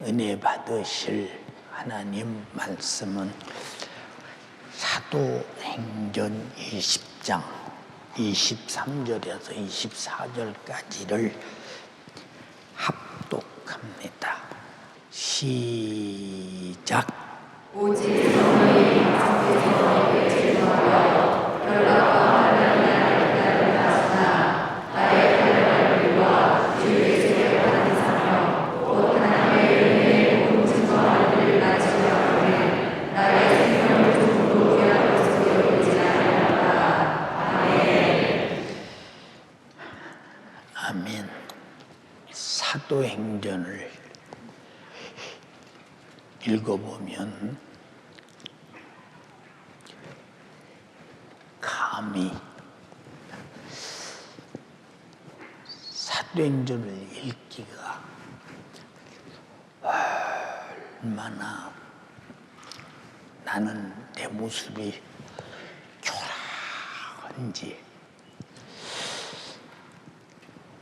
은혜 받으실 하나님 말씀은 사도행전 20장 23절에서 24절까지를 합독합니다. 시작. 오직 성령이 창조의 질서하여 연락과 하나님의 나를 나타나 나의 칼날과 주의 집에 반사하며 곧 하나님의 은혜의 온 증거하기를 마치려 하며 나의 생명을 주고 귀한 것으로 여기지 아니하노라. 아멘. 아멘. 사도행전을 읽어보면 감히 사도행전을 읽기가 얼마나 나는 내 모습이 초라한지.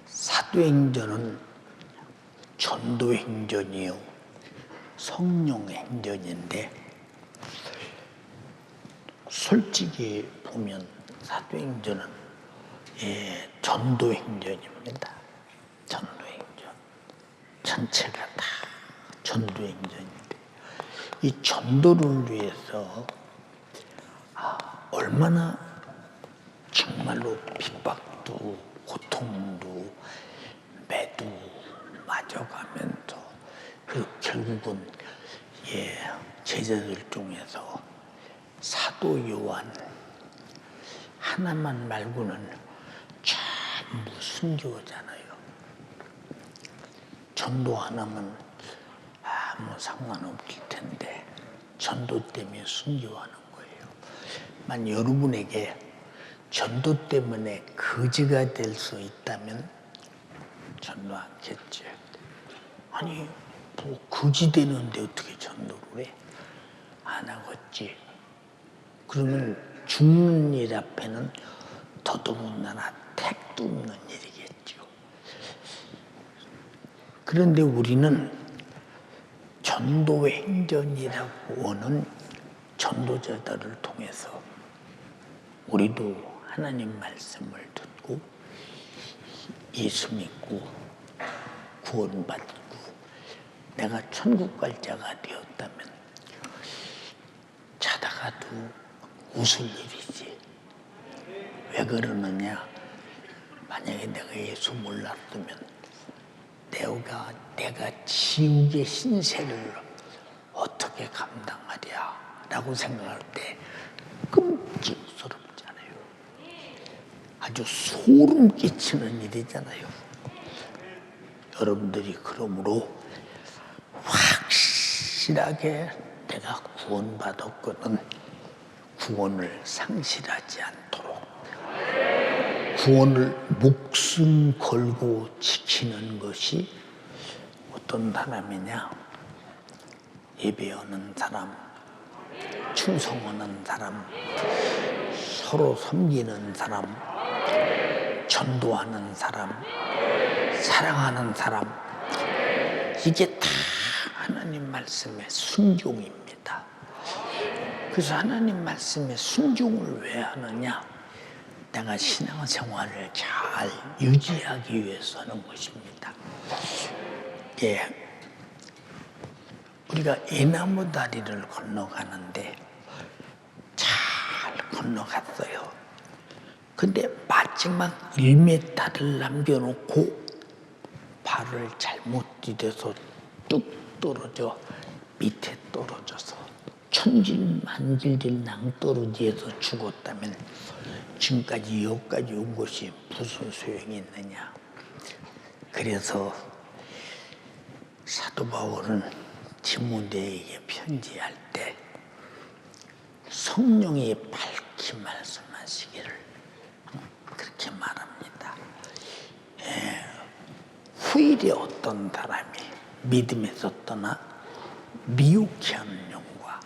사도행전은 전도행전이요 성령행전인데, 솔직히 보면 사도행전은 전도행전입니다. 전도행전 전체가 다 전도행전인데, 이 전도를 위해서 얼마나 정말로 핍박도 고통도 매도 맞아가면서 결국은 제자들 중에서 사도 요한 하나만 말고는 전부 순교잖아요. 전도 하나면 아무 상관없을 텐데 전도 때문에 순교하는 거예요. 만 여러분에게 전도 때문에 거지가 될 수 있다면 전도 않겠죠. 아니 뭐 거지 되는데 어떻게 전도를 해? 안 하겠지. 그러면 죽는 일 앞에는 더더군다나 택도 없는 일이겠죠. 그런데 우리는 전도 행전이라고 하는 전도자들을 통해서 우리도 하나님 말씀을 듣고 예수 믿고 구원받고 내가 천국 갈 자가 되었다면 자다가도 웃을 일이지. 왜 그러느냐? 만약에 내가 예수 몰랐으면 내가 지옥의 신세를 어떻게 감당하랴 라고 생각할 때 끔찍스럽잖아요. 아주 소름 끼치는 일이잖아요. 여러분들이 그러므로 확실하게 내가 구원받았거든 구원을 상실하지 않도록 구원을 목숨 걸고 지키는 것이 어떤 사람이냐? 예배하는 사람, 충성하는 사람, 서로 섬기는 사람, 전도하는 사람, 사랑하는 사람, 이게 다 하나님 말씀의 순종입니다. 그래서 하나님 말씀의 순종을 왜 하느냐? 내가 신앙생활을 잘 유지하기 위해서 하는 것입니다. 우리가 애나무 다리를 건너가는데 잘 건너갔어요. 근데 마지막 1m를 남겨놓고 발을 잘못 디뎌서 뚝 떨어져 밑에 떨어져서 천질만질질 낭떠러지에서 죽었다면 지금까지 여기까지 온 것이 무슨 소용이 있느냐. 그래서 사도 바울은 디모데에게 편지할 때 성령이 밝히 말씀하시기를 그렇게 말합니다. 후일에 어떤 사람이 믿음에서 떠나 미혹해 하는 영과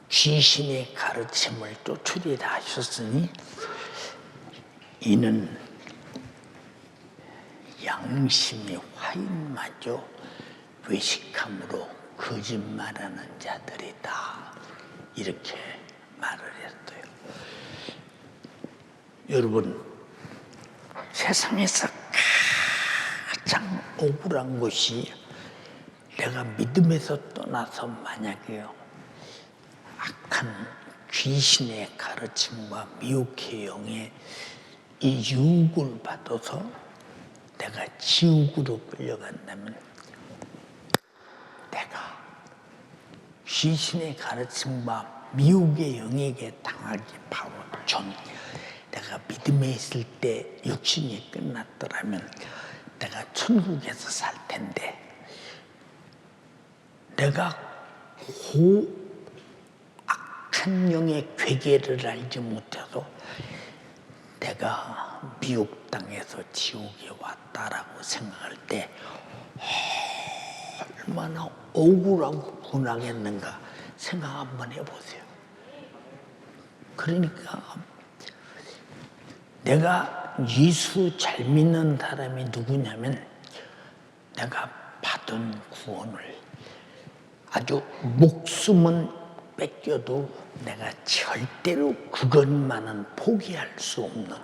귀신의 가르침을 쫓으리라 하셨으니 이는 양심의 화인마저 외식함으로 거짓말하는 자들이다. 이렇게 말을 했어요. 여러분, 세상에서 가장 억울한 것이 내가 믿음에서 떠나서 만약에요, 악한 귀신의 가르침과 미혹의 영에 이 유혹을 받아서 내가 지옥으로 끌려간다면, 내가 귀신의 가르침과 미혹의 영에게 당하기 바로 전, 내가 믿음에 있을 때 육신이 끝났더라면 내가 천국에서 살 텐데, 내가 그 악한 영의 괴계를 알지 못해서 내가 미혹당해서 지옥에 왔다라고 생각할 때 얼마나 억울하고 분하겠는가 생각 한번 해보세요. 그러니까 내가 예수 잘 믿는 사람이 누구냐면, 내가 받은 구원을 아주 목숨은 뺏겨도 내가 절대로 그것만은 포기할 수 없는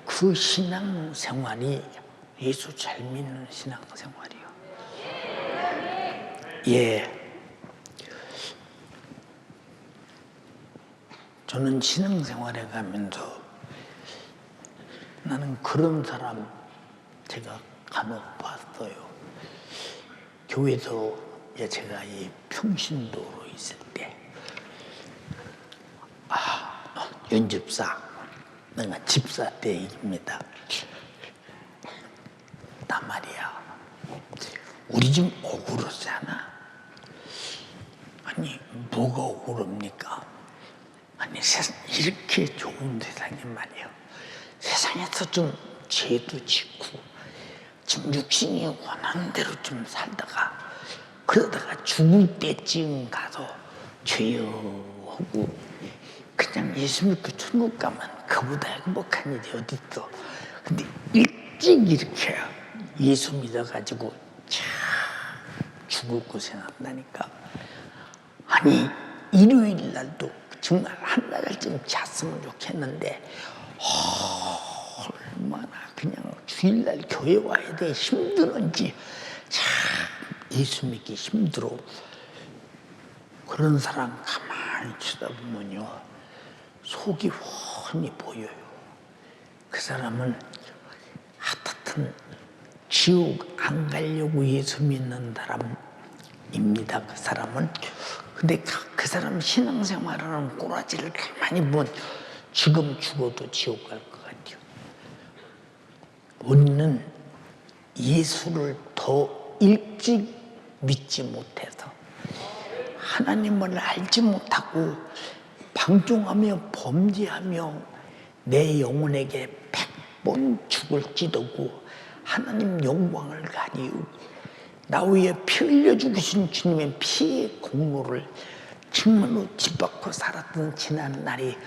그 신앙생활이 예수 잘 믿는 신앙생활이요. 예. 저는 신앙생활에 가면서 나는 그런 사람 제가 간혹 봤어요. 교회에서 제가 이 평신도로 있을 때, 연집사, 내가 집사 때입니다. 나 말이야, 우리 집 억울하잖아. 아니, 뭐가 억울합니까? 아니, 이렇게 좋은 세상에 말이야, 세상에서 좀 죄도 짓고 좀 육신이 원하는 대로 좀 살다가, 그러다가 죽을 때쯤 가서 죄여 하고 그냥 예수 믿고 천국 가면 그보다 행복한 일이 어디 있어. 근데 일찍 이렇게 예수 믿어가지고 참 죽을 고생한다니까. 아니, 일요일 날도 정말 한나절쯤 잤으면 좋겠는데 얼마나 그냥 주일날 교회 와야 돼 힘들었지. 참 예수 믿기 힘들어. 그런 사람 가만히 쳐다보면요, 속이 훤히 보여요. 그 사람은 하여튼 지옥 안 가려고 예수 믿는 사람입니다. 그 사람은. 근데 그 사람 신앙생활하는 꼬라지를 가만히 보면 지금 죽어도 지옥 갈 것 같아요. 우리는 예수를 더 일찍 믿지 못해서, 하나님을 알지 못하고 방종하며 범죄하며 내 영혼에게 100번 죽을지도고 하나님 영광을 가리우고 나 위에 피 흘려 죽으신 주님의 피의 공로를 정말로 짓밟고 살았던 지난 날이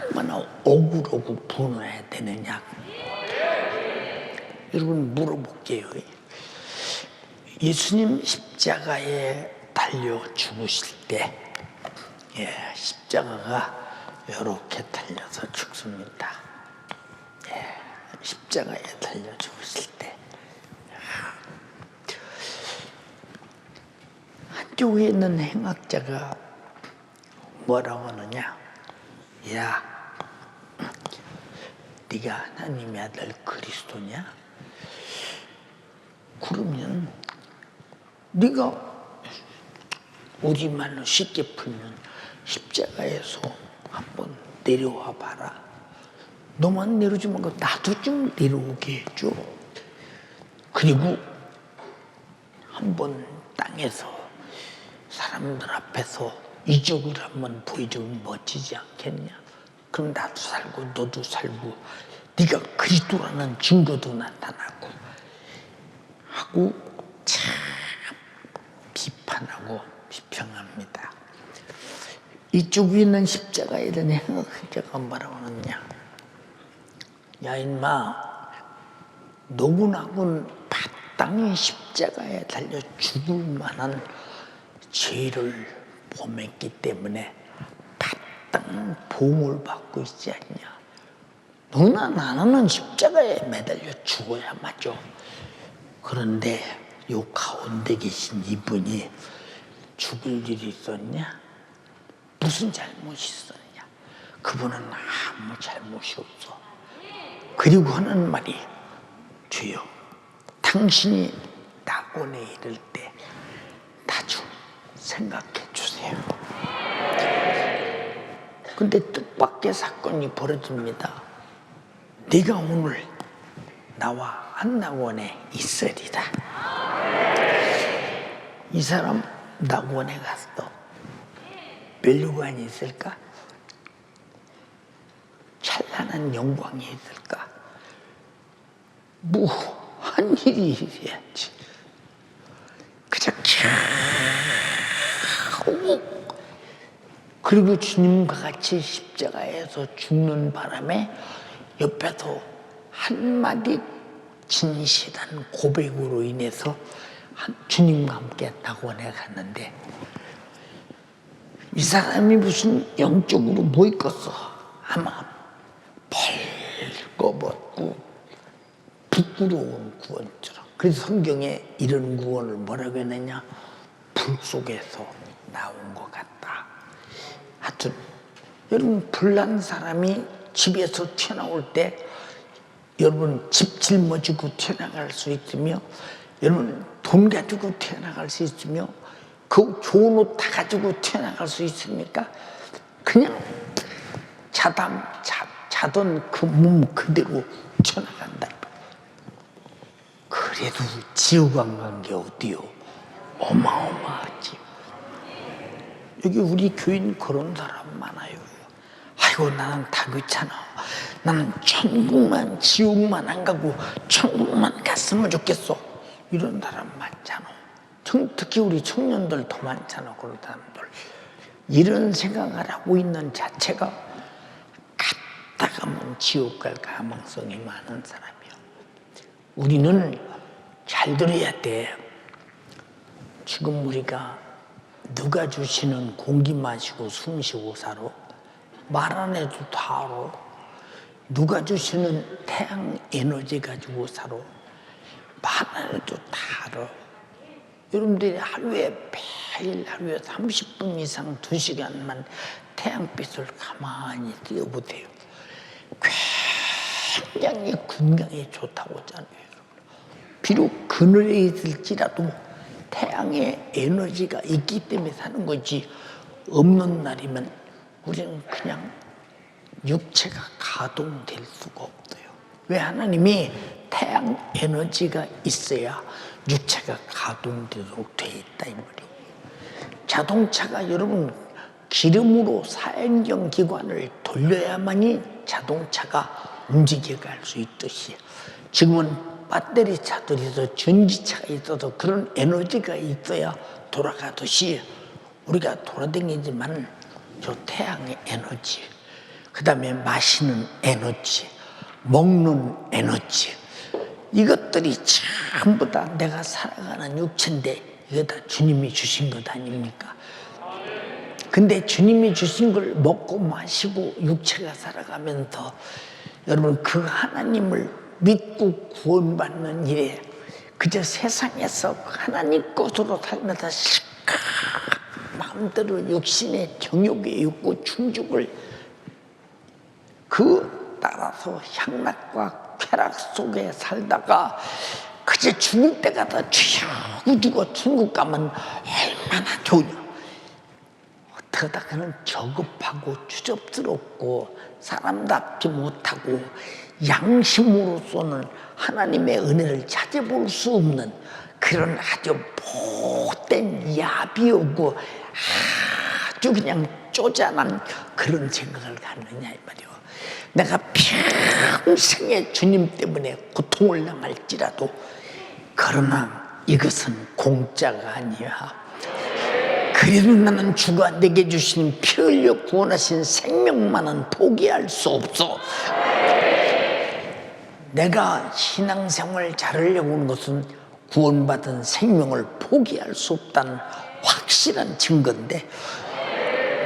얼마나 억울하고 분해야 되느냐. 여러분, 물어볼게요. 예수님 십자가에 달려 죽으실 때, 십자가가 이렇게 달려서 죽습니다. 십자가에 달려 죽으실 때 한쪽에 있는 행악자가 뭐라고 하느냐? 야, 네가 하나님의 아들 그리스도냐? 그러면 네가 우리말로 쉽게 풀면 십자가에서 한번 내려와 봐라. 너만 내려오지 말고 나도 좀 내려오게 해줘. 그리고 한번 땅에서 사람들 앞에서 이적을 한번 보여주면 멋지지 않겠냐? 그럼 나도 살고 너도 살고 네가 그리스도라는 증거도 나타나고 하고 참 비판하고 비평합니다. 이쪽에 있는 십자가에 대한 행악자가 뭐라고 하느냐? 야, 인마, 너구나군 마땅히 십자가에 달려 죽을 만한 죄를 범했기 때문에 마땅한 보응을 받고 있지 않냐. 너나 나는 십자가에 매달려 죽어야 맞죠. 그런데 요 가운데 계신 이분이 죽을 일이 있었냐? 무슨 잘못이 있었냐? 그분은 아무 잘못이 없어. 그리고 하는 말이, 주여 당신이 낙원에 이를 때 나 좀 생각해 주세요. 근데 뜻밖의 사건이 벌어집니다. 네가 오늘 나와 한낙원에 있으리다. 이 사람 낙원에 갔어. 멸류관이 있을까? 찬란한 영광이 있을까? 한 일이 있어야지. 그저 겨우 그리고 주님과 같이 십자가에서 죽는 바람에 옆에서 한마디 진실한 고백으로 인해서 주님과 함께 낙원에 갔는데, 이 사람이 무슨 영적으로 뭐 있겠어? 아마 벌거벗고 부끄러운 구원처럼. 그래서 성경에 이런 구원을 뭐라고 했느냐? 불 속에서 나온 것 같다. 하여튼 여러분, 불난 사람이 집에서 튀어나올 때 여러분 집 짊어지고 튀어나갈 수 있으며, 여러분 돈 가지고 튀어나갈 수 있으며, 그 좋은 옷 다 가지고 튀어나갈 수 있습니까? 그냥 자던 그 몸 그대로 튀어나간다. 그래도 지옥 안 간 게 어디요? 어마어마하지. 여기 우리 교인 그런 사람 많아요. 아이고 나는 다 귀찮아. 나는 천국만 지옥만 안 가고 천국만 갔으면 좋겠어. 이런 사람 많잖아. 특히 우리 청년들 더 많잖아. 그런 사람들. 이런 생각을 하고 있는 자체가 갔다 가면 지옥 갈 가능성이 많은 사람이야. 우리는 잘 들어야 돼. 지금 우리가 누가 주시는 공기 마시고 숨 쉬고 살아? 말 안 해도 다 알아. 누가 주시는 태양 에너지 가지고 살아? 말 안 해도 다 알아. 여러분들이 매일 하루에 30분 이상 2시간만 태양빛을 가만히 띄워보세요. 굉장히 건강에 좋다고 하잖아요. 비록 그늘에 있을지라도 태양의 에너지가 있기 때문에 사는 거지, 없는 날이면 우리는 그냥 육체가 가동될 수가 없어요. 왜? 하나님이 태양 에너지가 있어야 육체가 가동되도록 돼 있다 이 말이에요. 자동차가 여러분 기름으로 사행정 기관을 돌려야만이 자동차가 움직여갈 수 있듯이, 지금은 배터리 차들이 있어, 전기차가 있어서 그런 에너지가 있어야 돌아가듯이 우리가 돌아다니지만 저 태양의 에너지, 그 다음에 마시는 에너지, 먹는 에너지, 이것들이 전부 다 내가 살아가는 육체인데 이거 다 주님이 주신 것 아닙니까? 근데 주님이 주신 걸 먹고 마시고 육체가 살아가면서 여러분 그 하나님을 믿고 구원받는 일에 그저 세상에서 하나님 것으로 살면서 실컷 마음대로 육신의 정욕에 있고 충족을 그 따라서 향락과 쾌락 속에 살다가 그저 죽을 때가 다 주여 우두고 천국 가면 얼마나 좋냐. 어떡하다가는 저급하고 추접스럽고 사람답지 못하고 양심으로서는 하나님의 은혜를 찾아볼 수 없는 그런 아주 못된 야비하고 아주 그냥 쪼잔한 그런 생각을 갖느냐 이 말이요. 내가 평생에 주님 때문에 고통을 당할지라도 그러나 이것은 공짜가 아니야. 그래도 나는 주가 내게 주신 피 흘려 구원하신 생명만은 포기할 수 없어. 내가 신앙생활 잘하려고 하는 것은 구원받은 생명을 포기할 수 없다는 확실한 증거인데,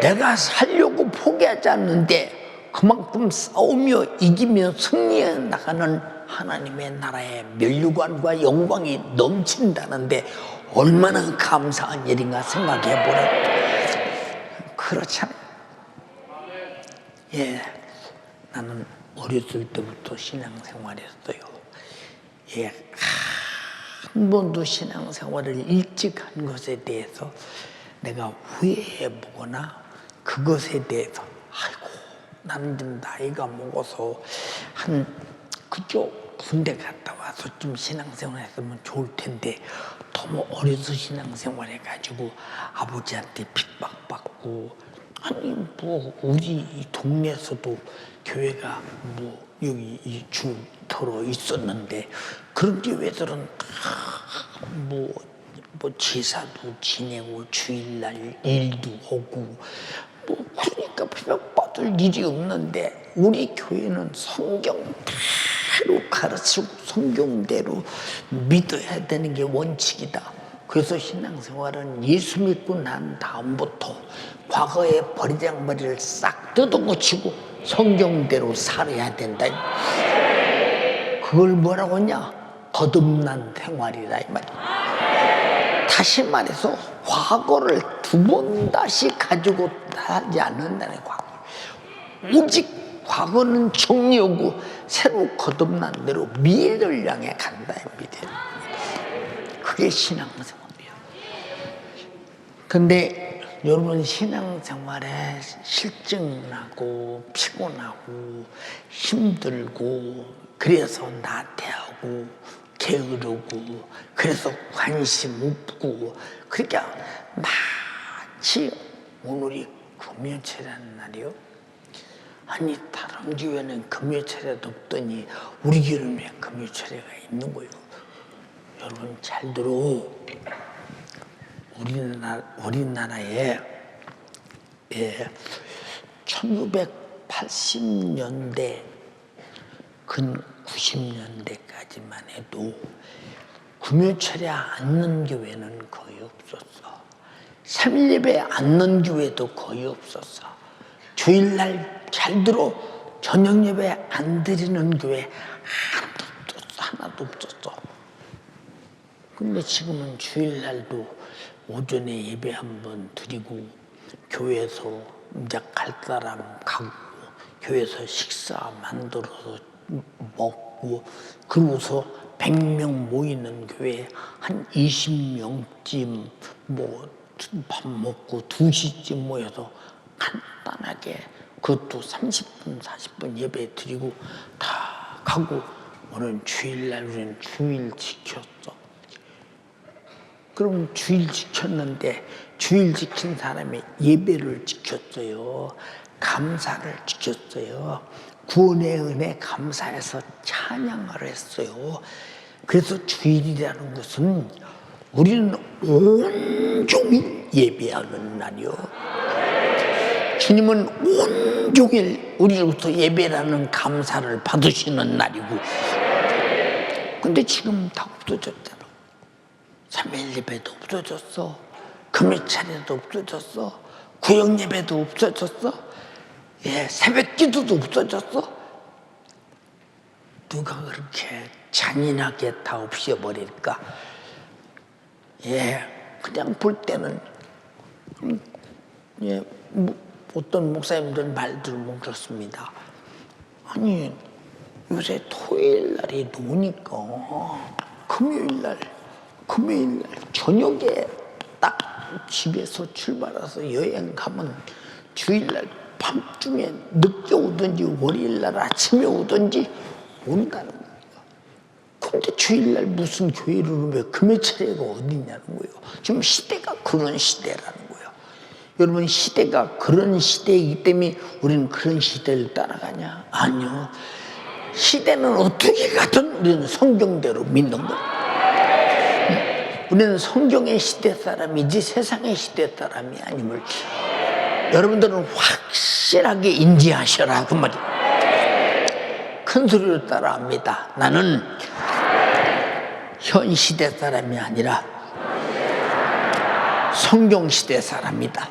내가 살려고 포기하지 않는데 그만큼 싸우며 이기며 승리해 나가는 하나님의 나라의 면류관과 영광이 넘친다는데 얼마나 감사한 일인가 생각해 보라. 그렇잖아요. 예, 나는 어렸을 때부터 신앙생활했어요. 예, 한 번도 신앙생활을 일찍 한 것에 대해서 내가 후회해보거나 그것에 대해서 아이고 나는 좀 나이가 먹어서 그쪽 군대 갔다 와서 좀 신앙생활 했으면 좋을 텐데 너무 어려서 신앙생활 해가지고 아버지한테 핍박받고, 아니 뭐 우리 이 동네에서도 교회가 뭐 여기 이 주터로 있었는데 그런 교회들은 뭐 제사도 지내고 주일날 일도 하고 뭐 그러니까 핍박받을 일이 없는데, 우리 교회는 성경대로 가르치고 성경대로 믿어야 되는 게 원칙이다. 그래서 신앙생활은 예수 믿고 난 다음부터 과거의 버리장머리를 싹 뜯어고치고 성경대로 살아야 된다. 그걸 뭐라고 하냐? 거듭난 생활이다 이 말이야. 다시 말해서 과거를 두 번 다시 가지고 하지 않는다는 과거. 오직 과거는 정리하고 새로 거듭난 대로 미래를 향해 간다 이 미래. 그게 신앙생활이에요. 근데 여러분 신앙생활에 실증나고 피곤하고 힘들고 그래서 나태하고 게으르고 그래서 관심 없고, 그러니까 마치 오늘이 금요일이라는 날이요. 아니 다른 교회는 금요일에도 없더니 우리 교회는 왜 금요일에가 있는 거예요? 여러분 잘 들어. 우리나라에 1980년대 근 90년대까지만 해도 금요철에 앉는 교회는 거의 없었어. 3일 예배 앉는 교회도 거의 없었어. 주일날 잘 들어 저녁 예배 안 드리는 교회 하나도 없었어. 근데 지금은 주일날도 오전에 예배 한번 드리고 교회에서 이제 갈 사람 가고 교회에서 식사 만들어서 먹고 그러고서 100명 모이는 교회 한 20명쯤 뭐 밥 먹고 2시쯤 모여서 간단하게 그것도 30분 40분 예배 드리고 다 가고, 오늘 주일날 우리는 주일 지켰어. 그럼 주일 지켰는데 주일 지킨 사람이 예배를 지켰어요. 감사를 지켰어요. 구원의 은혜 감사해서 찬양을 했어요. 그래서 주일이라는 것은 우리는 온종일 예배하는 날이요. 주님은 온종일 우리로부터 예배라는 감사를 받으시는 날이고, 근데 지금 다 없어졌잖아. 3일 예배도 없어졌어. 금요 차례도 없어졌어. 구역 예배도 없어졌어. 예, 새벽 기도도 없어졌어. 누가 그렇게 잔인하게 다 없애버릴까? 예, 그냥 볼 때는 예, 어떤 목사님들 말 들으면 그렇습니다. 아니 요새 토요일 날이 노니까 금요일 날 저녁에 딱 집에서 출발해서 여행 가면 주일날 밤중에 늦게 오든지 월요일날 아침에 오든지 온다는 거예요. 근데 주일날 무슨 교회를 왜 금요 차례가 어디냐는 거예요. 지금 시대가 그런 시대라는 거예요. 여러분 시대가 그런 시대이기 때문에 우리는 그런 시대를 따라가냐? 아니요. 시대는 어떻게 가든 우리는 성경대로 믿는 거예요. 우리는 성경의 시대 사람이지 세상의 시대 사람이 아님을 여러분들은 확실하게 인지하셔라 그 말이에요. 큰 소리로 따라합니다. 나는 현 시대 사람이 아니라 성경 시대 사람이다.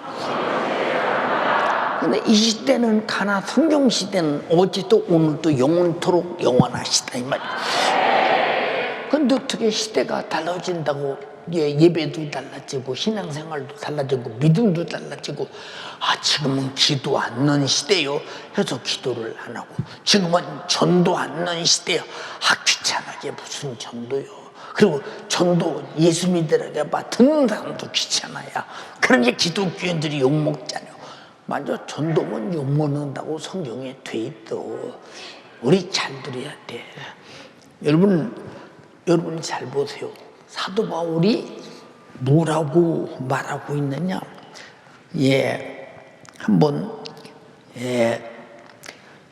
근데 이 시대는 가나 성경 시대는 어제도 오늘도 영원토록 영원하시다 이 말이야. 근데 어떻게 시대가 달라진다고 예배도 달라지고 신앙생활도 달라지고 믿음도 달라지고 지금은 기도 안 넣는 시대요 해서 기도를 안 하고 지금은 전도 안 넣는 시대요. 귀찮아게 무슨 전도요. 그리고 전도 예수 믿으라고 해봐 듣는 사람도 귀찮아요. 그런 게 기독교인들이 욕먹잖아요. 맞아, 전도면 욕먹는다고 성경에 돼 있어. 우리 잘 들어야 돼. 여러분 잘 보세요. 사도 바울이 뭐라고 말하고 있느냐? 한번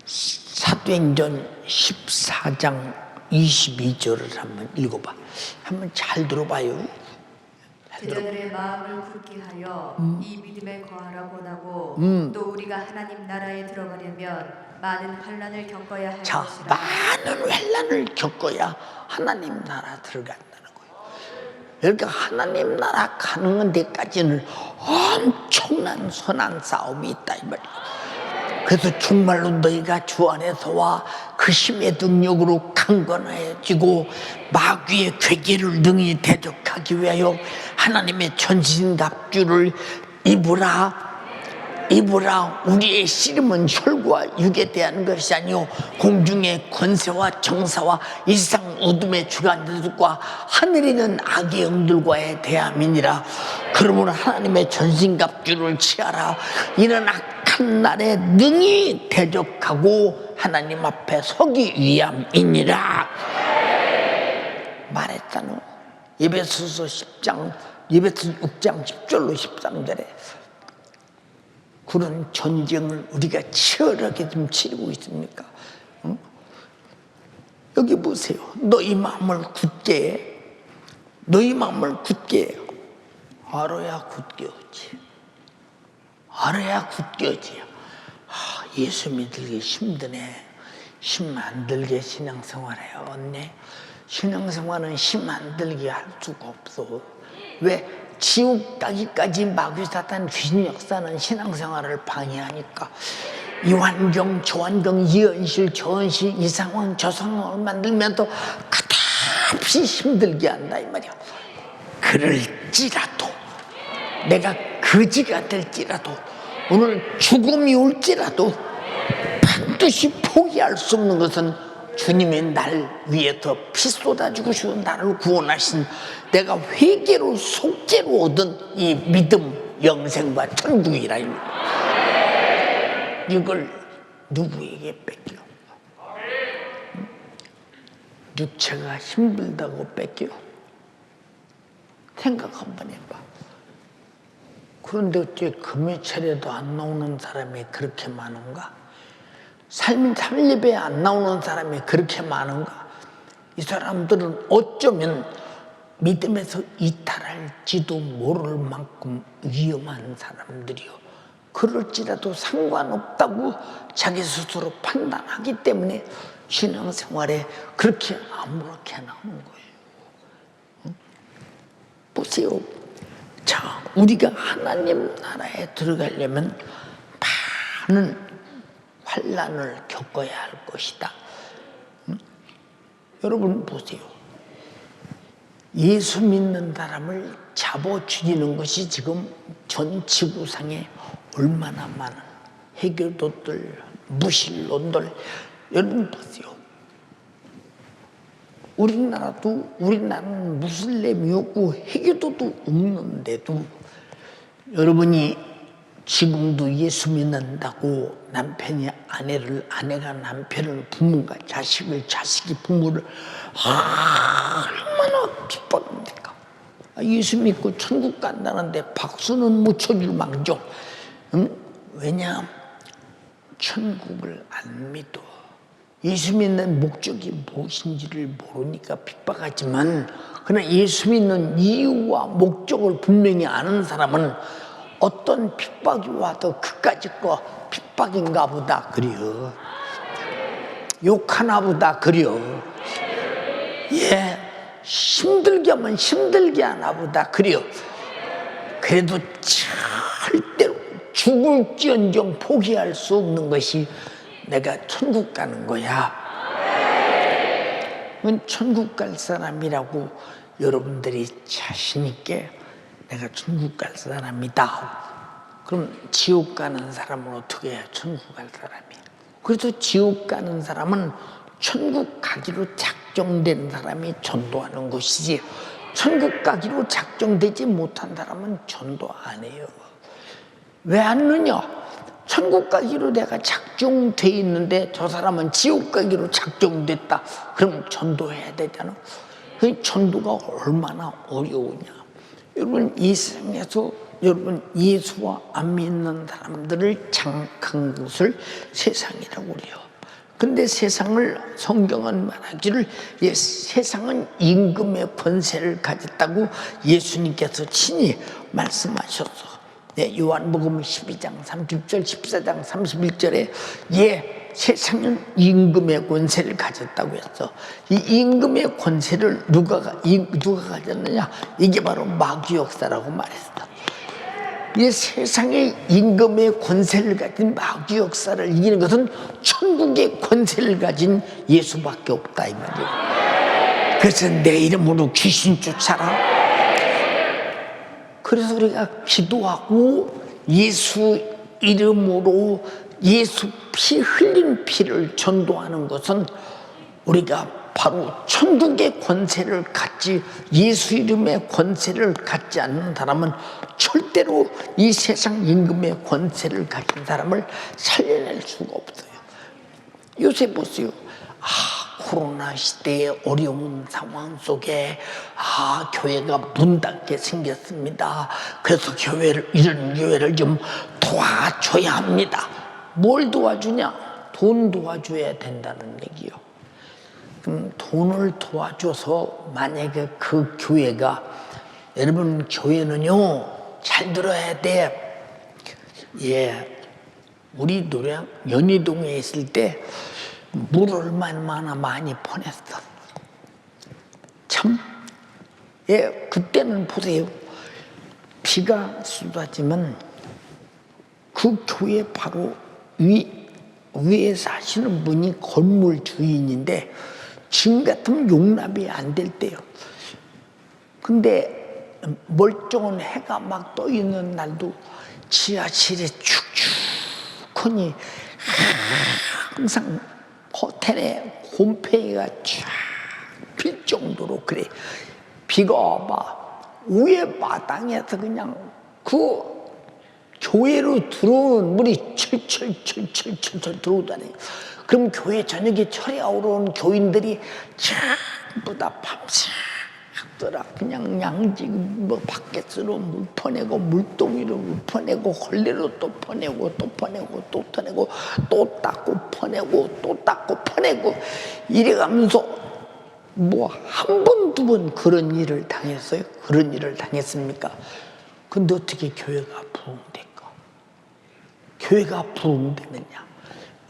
사도행전 14장 22절을 한번 읽어봐. 한번 잘 들어봐요. 그들의 마음을 굳게 하여 이 믿음에 거하라 권하고 또 우리가 하나님 나라에 들어가려면 많은 환난을 겪어야 할 자, 것이라. 많은 환난을 겪어야 하나님 나라 들어간다는 거예요. 그러니까 하나님 나라 가는 데까지는 엄청난 선한 싸움이 있다 이 말이에요. 그래서 정말로 너희가 주 안에서와 그 힘의 능력으로 강건해지고 마귀의 괴계를 능히 대적하기 위하여 하나님의 전신갑주를 입으라. 우리의 씨름은 혈과 육에 대한 것이 아니요 공중의 권세와 정사와 이상 어둠의 주관들과 하늘에 있는 악의 영들과의 대함이니라. 그러므로 하나님의 전신갑주를 취하라. 이는 악한 날에 능히 대적하고 하나님 앞에 서기 위함이니라. 말했잖아. 에베소서 6장 10절로 13절에 그런 전쟁을 우리가 치열하게 좀 치르고 있습니까? 응? 여기 보세요. 너희 마음을 굳게 알아야 굳게 오지. 예수 믿기 힘드네. 힘 안 들게 신앙생활 해왔네. 신앙생활은 힘 안 들게 할 수가 없어. 왜? 지옥 가기까지 마귀 사탄 귀신 역사는 신앙생활을 방해하니까 이 환경 저 환경 이 현실 저 현실 이 상황 저 상황을 만들면서 끝없이 힘들게 한다 이 말이야. 그럴지라도 내가 거지가 될지라도 오늘 죽음이 올지라도 반드시 포기할 수 없는 것은 주님의 날 위에서 피 쏟아주시고 나를 구원하신 내가 회개로 속죄로 얻은 이 믿음 영생과 천국이라. 이걸 누구에게 뺏겨? 육체가 힘들다고 뺏겨? 생각 한번 해봐. 그런데 어째 금요 차례도 안 나오는 사람이 그렇게 많은가? 삶인 3예배에 안 나오는 사람이 그렇게 많은가? 이 사람들은 어쩌면 믿음에서 이탈할지도 모를 만큼 위험한 사람들이요. 그럴지라도 상관없다고 자기 스스로 판단하기 때문에 신앙생활에 그렇게 아무렇게 나오는 거예요. 응? 보세요. 자, 우리가 하나님 나라에 들어가려면 많은 환난을 겪어야 할 것이다. 응? 여러분 보세요. 예수 믿는 사람을 잡아 죽이는 것이 지금 전 지구상에 얼마나 많은 해교도들, 무신론들. 여러분 보세요. 우리나라는 무슬림이 없고 해교도도 없는데도 여러분이 지금도 예수 믿는다고 남편이 아내가 남편을, 부모가 자식이 부모를 얼마나 기뻐합니까? 예수 믿고 천국 간다는데 박수는 못 쳐줄 망정. 왜냐? 천국을 안 믿어. 예수 믿는 목적이 무엇인지를 모르니까 핍박하지만, 그러나 예수 믿는 이유와 목적을 분명히 아는 사람은 어떤 핍박이 와도 그까짓 거 핍박인가 보다 그려. 욕하나 보다 그려. 힘들게 하면 힘들게 하나 보다 그래요. 그래도 절대로 죽을지언정 포기할 수 없는 것이 내가 천국 가는 거야. 천국 갈 사람이라고 여러분들이 자신 있게 내가 천국 갈 사람이다. 그럼 지옥 가는 사람은 어떻게 해야 천국 갈 사람이? 그래서 지옥 가는 사람은 천국 가기로 작정된 사람이 전도하는 것이지, 천국 가기로 작정되지 못한 사람은 전도 안 해요. 왜 안 넣냐? 천국 가기로 내가 작정돼 있는데 저 사람은 지옥 가기로 작정됐다. 그럼 전도해야 되잖아. 그 전도가 얼마나 어려우냐. 여러분, 이 세상에서 여러분 예수와 안 믿는 사람들을 장악한 것을 세상이라고 그래요. 근데 세상을, 성경은 말하기를 세상은 임금의 권세를 가졌다고 예수님께서 친히 말씀하셨어. 요한복음 12장 30절, 14장 31절에 세상은 임금의 권세를 가졌다고 했어. 이 임금의 권세를 누가 가졌느냐? 이게 바로 마귀 역사라고 말했어. 이 세상의 임금의 권세를 가진 마귀 역사를 이기는 것은 천국의 권세를 가진 예수밖에 없다, 이 말이에요. 그래서 내 이름으로 귀신 쫓아라. 그래서 우리가 기도하고 예수 이름으로 예수 피 흘린 피를 전도하는 것은 우리가 바로 천국의 권세를 갖지, 예수 이름의 권세를 갖지 않는 사람은 절대로 이 세상 임금의 권세를 가진 사람을 살려낼 수가 없어요. 요새 보세요. 코로나 시대의 어려운 상황 속에 교회가 문 닫게 생겼습니다. 그래서 이런 교회를 좀 도와줘야 합니다. 뭘 도와주냐? 돈 도와줘야 된다는 얘기요. 그럼 돈을 도와줘서 만약에 그 교회가, 여러분 교회는요 잘 들어야 돼. 우리 노량 연희동에 있을 때 물 얼마나 많이 퍼냈어. 참, 그때는 보세요. 비가 쏟아지면 그 교회 바로 위에 사시는 분이 건물 주인인데 지금 같으면 용납이 안 될 때요. 근데 멀쩡한 해가 막 떠 있는 날도 지하실에 축축하니 항상 호텔에 곰팡이가 쫙 필 정도로 그래. 비가 와봐. 위에 마당에서 그냥 그 교회로 들어오는 물이 철철 들어오다니. 그럼 교회 저녁에 철야하러 온 교인들이 전부 다 밤새더라. 그냥 양지 바켓으로 물 퍼내고 물동이로 물 퍼내고 걸레로 또 퍼내고 또 퍼내고 또 퍼내고 또 닦고 퍼내고 또 닦고 퍼내고 이래가면서 한 번, 두 번 그런 일을 당했어요? 그런 일을 당했습니까? 근데 어떻게 교회가 부흥될까? 교회가 부흥되느냐?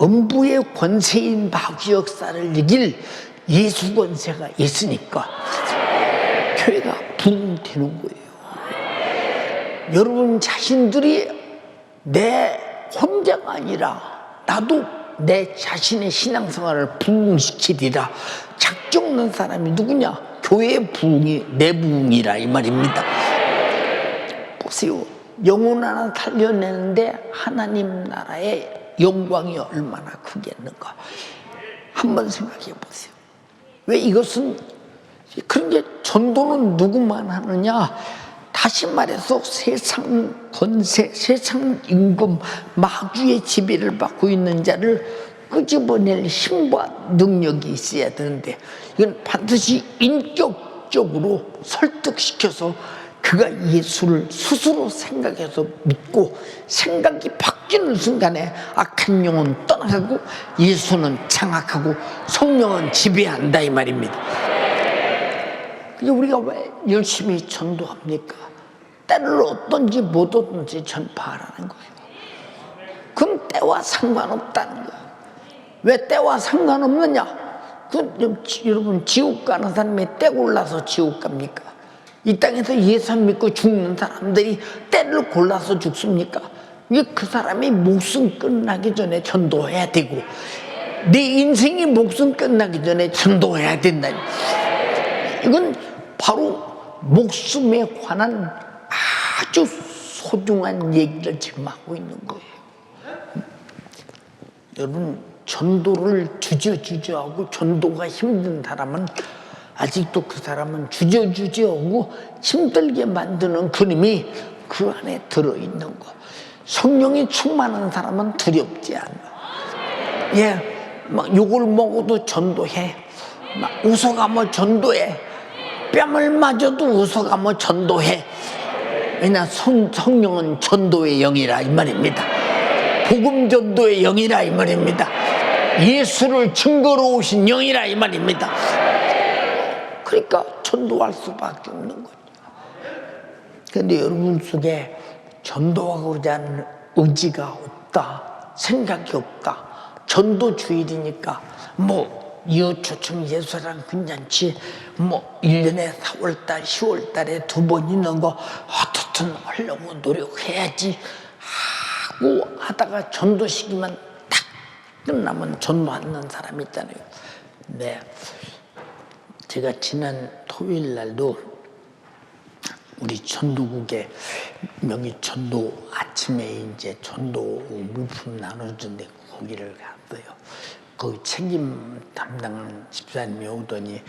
음부의 권세인 마귀 역사를 이길 예수 권세가 있으니까 교회가 부흥되는 거예요. 여러분 자신들이 내 혼자가 아니라 나도 내 자신의 신앙생활을 부흥시키리라 작정하는 사람이 누구냐? 교회의 부흥이 내 부흥이라 이 말입니다. 보세요. 영혼 하나 살려내는데 하나님 나라의 영광이 얼마나 크겠는가. 한번 생각해 보세요. 왜 이것은, 그런 게 전도는 누구만 하느냐? 다시 말해서 세상 권세, 세상 임금, 마귀의 지배를 받고 있는 자를 끄집어낼 힘과 능력이 있어야 되는데, 이건 반드시 인격적으로 설득시켜서 그가 예수를 스스로 생각해서 믿고 생각이 바뀌는 순간에 악한 영은 떠나가고 예수는 장악하고 성령은 지배한다 이 말입니다. 우리가 왜 열심히 전도합니까? 때를 얻든지 못 얻든지 전파하라는 거예요. 그럼 때와 상관없다는 거예요. 왜 때와 상관없느냐? 여러분, 지옥 가는 사람이 떼 골라서 지옥 갑니까? 이 땅에서 예수 믿고 죽는 사람들이 때를 골라서 죽습니까? 그 사람이 목숨 끝나기 전에 전도해야 되고, 내 인생이 목숨 끝나기 전에 전도해야 된다. 이건 바로 목숨에 관한 아주 소중한 얘기를 지금 하고 있는 거예요. 여러분, 전도를 주저하고 전도가 힘든 사람은 아직도 그 사람은 주저하고 힘들게 만드는 그림이 그 안에 들어있는 거. 성령이 충만한 사람은 두렵지 않아. 예, 막 욕을 먹어도 전도해. 막 웃어가며 전도해. 뺨을 맞아도 웃어가며 전도해. 왜냐, 성령은 전도의 영이라 이 말입니다. 복음 전도의 영이라 이 말입니다. 예수를 증거로 오신 영이라 이 말입니다. 그러니까 전도할 수밖에 없는 거죠. 그런데 여러분 속에 전도하고자 하는 의지가 없다, 생각이 없다. 전도주일이니까 이웃초청 예수랑 괜찮지, 1년에 4월달 10월달에 2번 있는 거 어떻든 하려고 노력해야지 하고 하다가 전도 시기만 딱 끝나면 전도하는 사람이 있잖아요. 네, 제가 지난 토요일 날도 우리 전도국에 명의전도 아침에 이제 전도 물품 나눠주는데 거기를 갔어요. 그 책임 담당 집사님이 오더니,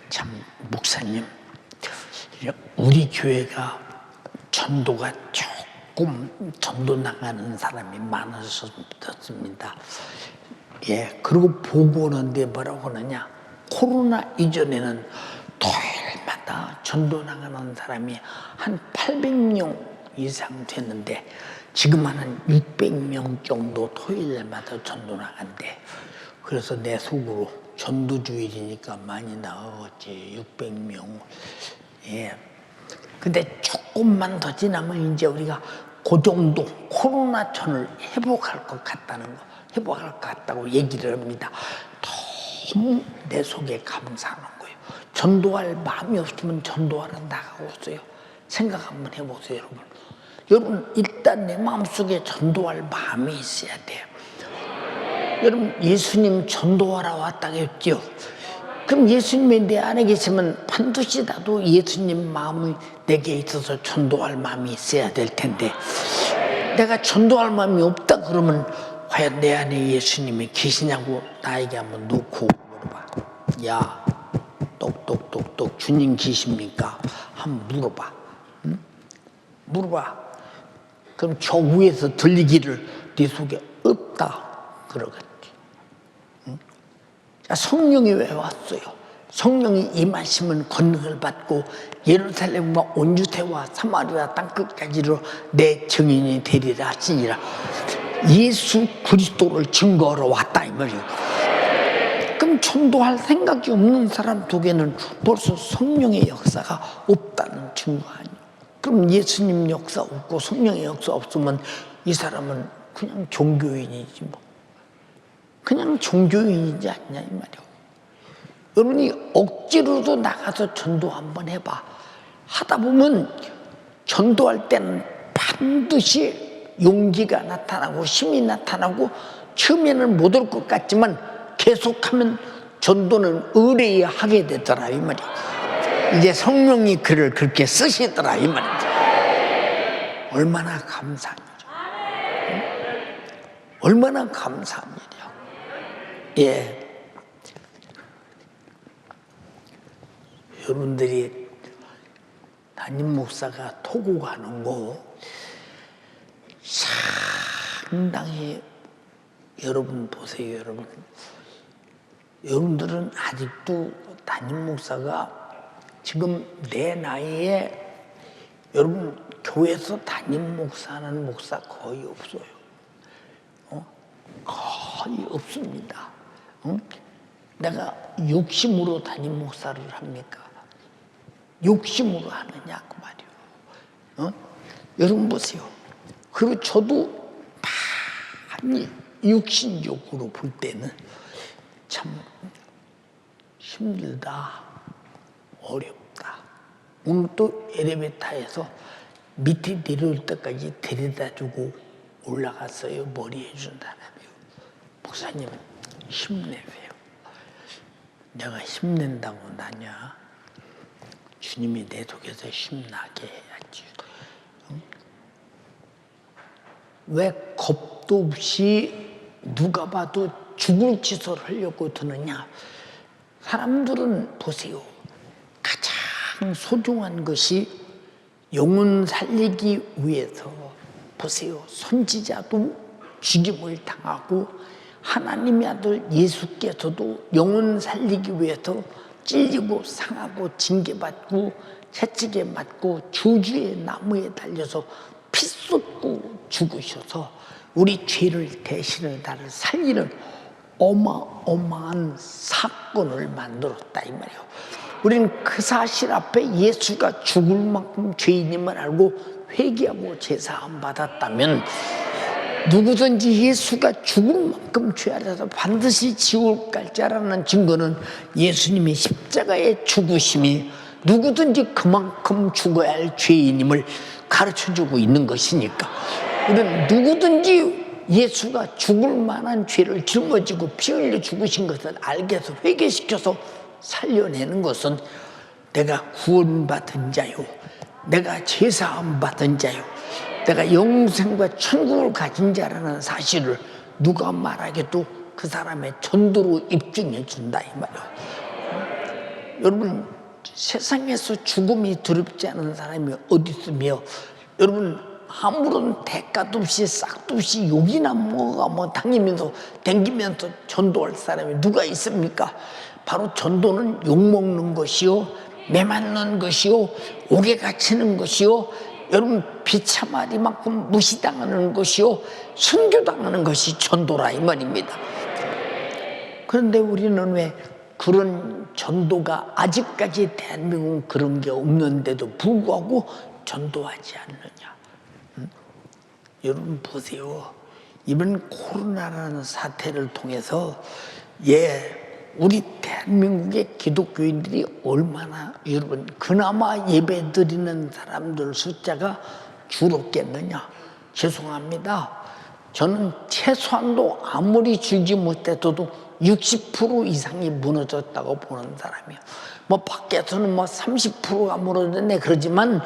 참 목사님, 우리 교회가 전도가 조금 전도 나가는 사람이 많아졌습니다. 예, 그리고 보고 오는데 뭐라고 하느냐, 코로나 이전에는 토요일마다 전도 나가는 사람이 한 800명 이상 됐는데 지금 한 600명 정도 토요일마다 전도 나간대. 그래서 내 속으로 전도주일이니까 많이 나가겠지, 600명. 예. 근데 조금만 더 지나면 이제 우리가 그 정도 코로나 전을 회복할 것 같다는 거, 회복할 것 같다고 얘기를 합니다. 너무 내 속에 감사하는 거예요. 전도할 마음이 없으면 전도하러 나가고 있어요. 생각 한번 해보세요, 여러분. 여러분, 일단 내 마음속에 전도할 마음이 있어야 돼요. 여러분, 예수님 전도하러 왔다고 했죠. 그럼 예수님이 내 안에 계시면 반드시 나도 예수님 마음이 내게 있어서 전도할 마음이 있어야 될 텐데, 내가 전도할 마음이 없다 그러면 과연 내 안에 예수님이 계시냐고 나에게 한번 놓고 물어봐. 야, 똑똑똑똑 주님 계십니까? 한번 물어봐. 응? 물어봐. 그럼 저 위에서 들리기를 네 속에 없다 그러겠지. 응? 자, 성령이 왜 왔어요? 성령이 임하시면 권능을 받고 예루살렘과 온 유대와 사마리아 땅끝까지로 내 증인이 되리라 하시니라. 예수 그리스도를 증거하러 왔다 이 말이에요. 그럼 전도할 생각이 없는 사람 속에는 벌써 성령의 역사가 없다는 증거 아니에요. 그럼 예수님 역사 없고 성령의 역사 없으면 이 사람은 그냥 종교인이지 뭐. 그냥 종교인이지 않냐 이 말이에요. 여러분이 억지로도 나가서 전도 한번 해봐. 하다 보면 전도할 때는 반드시 용기가 나타나고 힘이 나타나고 처음에는 못 올 것 같지만 계속하면 전도는 의뢰에 하게 되더라 이 말이에요. 이제 성령이 그를 그렇게 쓰시더라 이 말이에요. 얼마나 감사한 일이죠. 얼마나 감사한 일이야. 예. 여러분들이 담임 목사가 토고 가는 거 상당히, 여러분 보세요. 여러분들은 아직도 담임 목사가 지금 내 나이에, 여러분 교회에서 담임 목사는 목사 거의 없어요. 거의 없습니다. 내가 욕심으로 담임 목사를 합니까? 욕심으로 하느냐 그 말이에요. 여러분 보세요. 그리고 저도 많이 육신적으로 볼 때는 참 힘들다, 어렵다. 오늘 또 엘리베이터에서 밑에 내려올 때까지 데려다주고 올라갔어요. 머리 해준 사람이요. 목사님 힘내세요. 내가 힘낸다고 나냐? 주님이 내 속에서 힘나게 해야지. 응? 왜 겁도 없이 누가 봐도 죽을 짓을 하려고 드느냐? 사람들은 보세요. 가장 소중한 것이 영혼 살리기 위해서 보세요. 선지자도 죽임을 당하고 하나님의 아들 예수께서도 영혼 살리기 위해서 찔리고 상하고 징계받고 채찍에 맞고 저주의 나무에 달려서 피 쏟고 죽으셔서 우리 죄를 대신을 나를 살리는 어마어마한 사건을 만들었다 이 말이에요. 우리는 그 사실 앞에 예수가 죽을 만큼 죄인임을 알고 회개하고 제사함 받았다면 누구든지 예수가 죽을 만큼 죄하라서 반드시 지옥 갈 자라는 증거는 예수님의 십자가의 죽으심이 누구든지 그만큼 죽어야 할 죄인임을 가르쳐주고 있는 것이니까 우리는 누구든지 예수가 죽을 만한 죄를 짊어지고 피 흘려 죽으신 것을 알게 해서 회개시켜서 살려내는 것은 내가 구원받은 자요, 내가 제사함 받은 자요, 내가 영생과 천국을 가진 자라는 사실을 누가 말하게도 그 사람의 전도로 입증해 준다 이 말이에요. 여러분 세상에서 죽음이 두렵지 않은 사람이 어디 있으며 여러분 아무런 대가도 없이 싹도 없이 욕이나 뭐가 뭐 당기면서 댕기면서 전도할 사람이 누가 있습니까? 바로 전도는 욕먹는 것이요, 매 맞는 것이요, 옥에 갇히는 것이요, 여러분 비참하리만큼 무시당하는 것이요, 순교당하는 것이 전도라 이 말입니다. 그런데 우리는 왜 그런 전도가 아직까지 대한민국은 그런 게 없는데도 불구하고 전도하지 않느냐? 여러분 보세요. 이번 코로나라는 사태를 통해서 우리 대한민국의 기독교인들이 얼마나 여러분 그나마 예배 드리는 사람들 숫자가 줄었겠느냐? 죄송합니다. 저는 최소한도 아무리 줄지 못해도 60% 이상이 무너졌다고 보는 사람이에요. 뭐 밖에서는 뭐 30%가 무너졌네 그러지만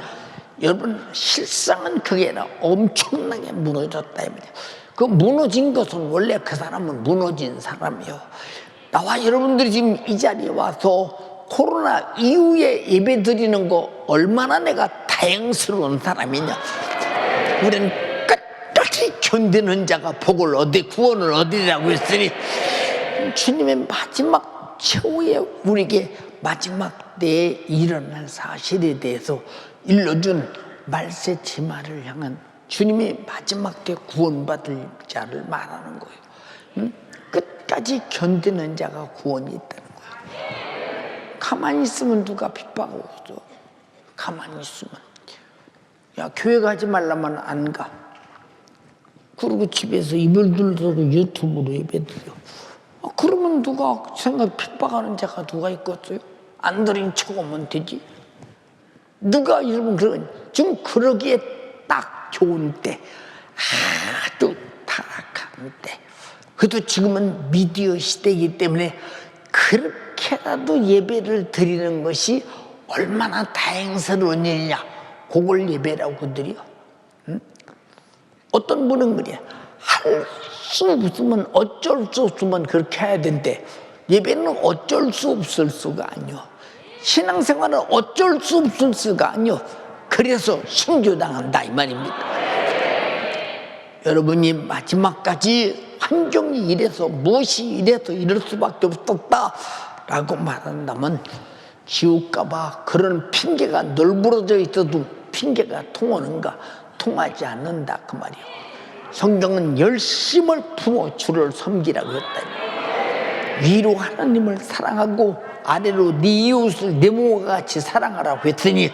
여러분 실상은 그게 아니라 엄청나게 무너졌다 이 말이에요. 그 무너진 것은 원래 그 사람은 무너진 사람이요. 나와 여러분들이 지금 이 자리에 와서 코로나 이후에 예배 드리는 거 얼마나 내가 다행스러운 사람이냐. 우리는 끝까지 견디는 자가 복을 얻으 구원을 얻으리라고 했으니 주님의 마지막 최후의 우리에게 마지막 때에 일어날 사실에 대해서 일러준 말세 치마를 향한 주님이 마지막 때 구원받을 자를 말하는 거예요. 끝까지 견디는 자가 구원이 있다는 거예요. 가만히 있으면 누가 핍박하고 있어. 가만히 있으면 야 교회 가지 말라면 안 가. 그리고 집에서 입을 둘러서 유튜브로 예배드려. 그러면 누가 생각 핍박하는 자가 누가 있겠어요? 안 들인 척 오면 되지. 누가 여러분 그런 지금 그러기에 딱 좋은 때, 아주 타락한 때. 그래도 지금은 미디어 시대이기 때문에 그렇게라도 예배를 드리는 것이 얼마나 다행스러운 일이냐. 그걸 예배라고 드려. 응? 어떤 분은 그래. 할 수 없으면 어쩔 수 없으면 그렇게 해야 된대. 예배는 어쩔 수 없을 수가 아니요. 신앙생활은 어쩔 수 없을 수가 아니요. 그래서 순교당한다 이 말입니다. 여러분이 마지막까지 환경이 이래서 무엇이 이래서 이럴 수밖에 없었다라고 말한다면 지옥 가봐 그런 핑계가 널브러져 있어도 핑계가 통하는가? 통하지 않는다 그 말이요. 성경은 열심을 품어 주를 섬기라고 했다. 위로 하나님을 사랑하고 아래로 네 이웃을 내 몸과 같이 사랑하라고 했으니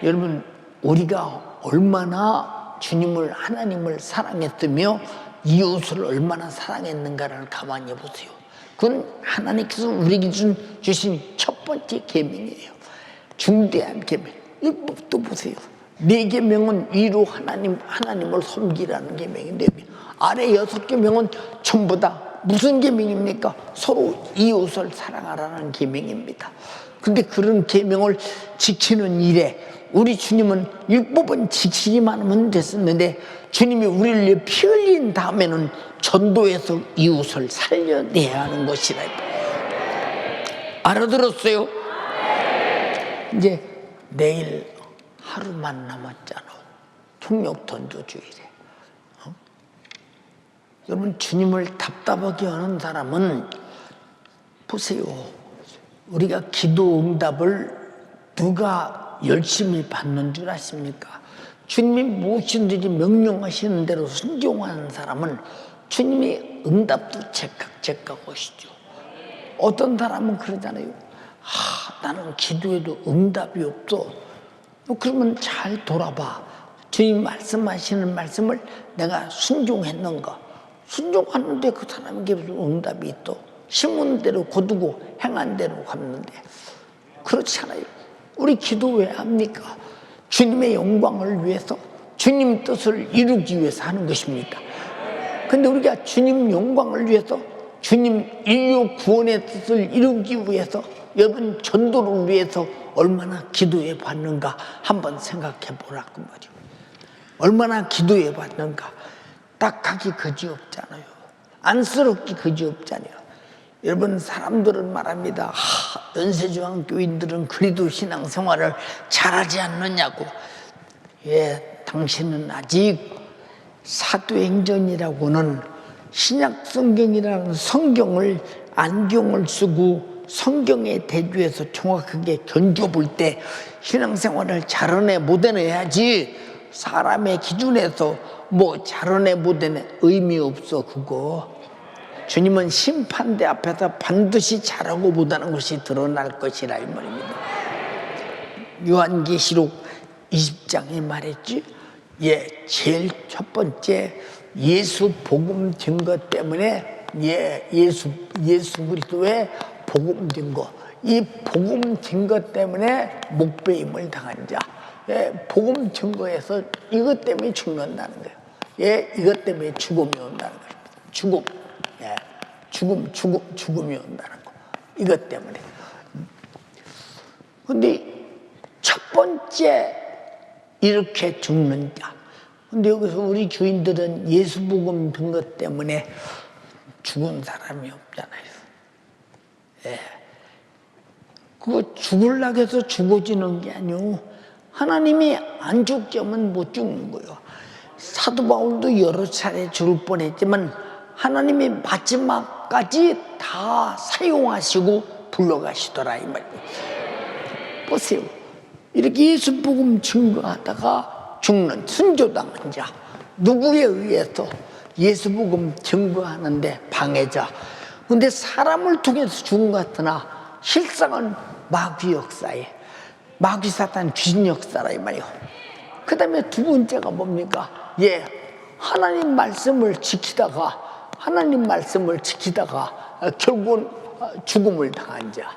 여러분 우리가 얼마나 주님을 하나님을 사랑했으며 이웃을 얼마나 사랑했는가를 가만히 보세요. 그건 하나님께서 우리에게 주신 첫 번째 계명이에요. 중대한 계명. 율법도 보세요. 4계명은 위로 하나님을 섬기라는 계명인데, 아래 6계명은 전부 다 무슨 계명입니까? 서로 이웃을 사랑하라는 계명입니다. 근데 그런 계명을 지키는 일에 우리 주님은 율법은 지키기만 하면 됐었는데, 주님이 우리를 위해 피 흘린 다음에는 전도해서 이웃을 살려내야 하는 것이라. 알아들었어요? 이제 내일 하루만 남았잖아. 총력던조주일에. 여러분, 주님을 답답하게 하는 사람은 보세요. 우리가 기도 응답을 누가 열심히 받는 줄 아십니까? 주님이 무엇이든지 명령하시는 대로 순종하는 사람은 주님이 응답도 제깍제깍 하시죠. 어떤 사람은 그러잖아요. 나는 기도해도 응답이 없어. 그러면 잘 돌아봐. 주님 말씀하시는 말씀을 내가 순종했는가? 순종하는데 그 사람에게 무슨 응답이 있어? 심은 대로 거두고 행한 대로 갚는데. 그렇잖아요. 우리 기도 왜 합니까? 주님의 영광을 위해서, 주님 뜻을 이루기 위해서 하는 것입니다. 근데 우리가 주님 영광을 위해서, 주님 인류 구원의 뜻을 이루기 위해서, 여러분 전도를 위해서 얼마나 기도해 봤는가 한번 생각해 보라고 말이요. 얼마나 기도해 봤는가. 딱하기 그지없잖아요. 안쓰럽기 그지없잖아요. 여러분, 사람들은 말합니다. 연세중앙 교인들은 그리도 신앙생활을 잘하지 않느냐고. 예, 당신은 아직 사도행전이라고는 신약성경이라는 성경을 안경을 쓰고 성경에 대주해서 정확하게 견뎌볼 때 신앙생활을 잘하네 못하네 해야지, 사람의 기준에서 뭐 잘하네 못하네 의미 없어. 그거 주님은 심판대 앞에서 반드시 잘하고 못하는 것이 드러날 것이라 이 말입니다. 요한계시록 20장에 말했지. 예, 제일 첫 번째 예수 복음 증거 때문에, 예수 그리스도의 복음 증거, 이 복음 증거 때문에 목배임을 당한 자, 복음 증거에서 이것 때문에 죽는다는 거예요. 이것 때문에 죽음이 온다는 거예요. 죽음이 온다는 거. 이것 때문에. 근데 첫 번째 이렇게 죽는 자. 근데 여기서 우리 교인들은 예수 복음 증거 때문에 죽은 사람이 없잖아요. 그거 죽으려고 해서 죽어지는 게 아니오. 하나님이 안 죽게 하면 못 죽는 거예요. 사도 바울도 여러 차례 죽을 뻔했지만 하나님이 마지막까지 다 사용하시고 불러가시더라 이 말이에요. 보세요. 이렇게 예수 복음 증거하다가 죽는 순교당한 자, 누구에 의해서 예수 복음 증거하는데 방해자. 근데 사람을 통해서 죽은 것 같으나 실상은 마귀 역사에, 마귀 사탄 귀신 역사라 이 말이에요. 그 다음에 두 번째가 뭡니까? 하나님 말씀을 지키다가 결국은 죽음을 당한 자.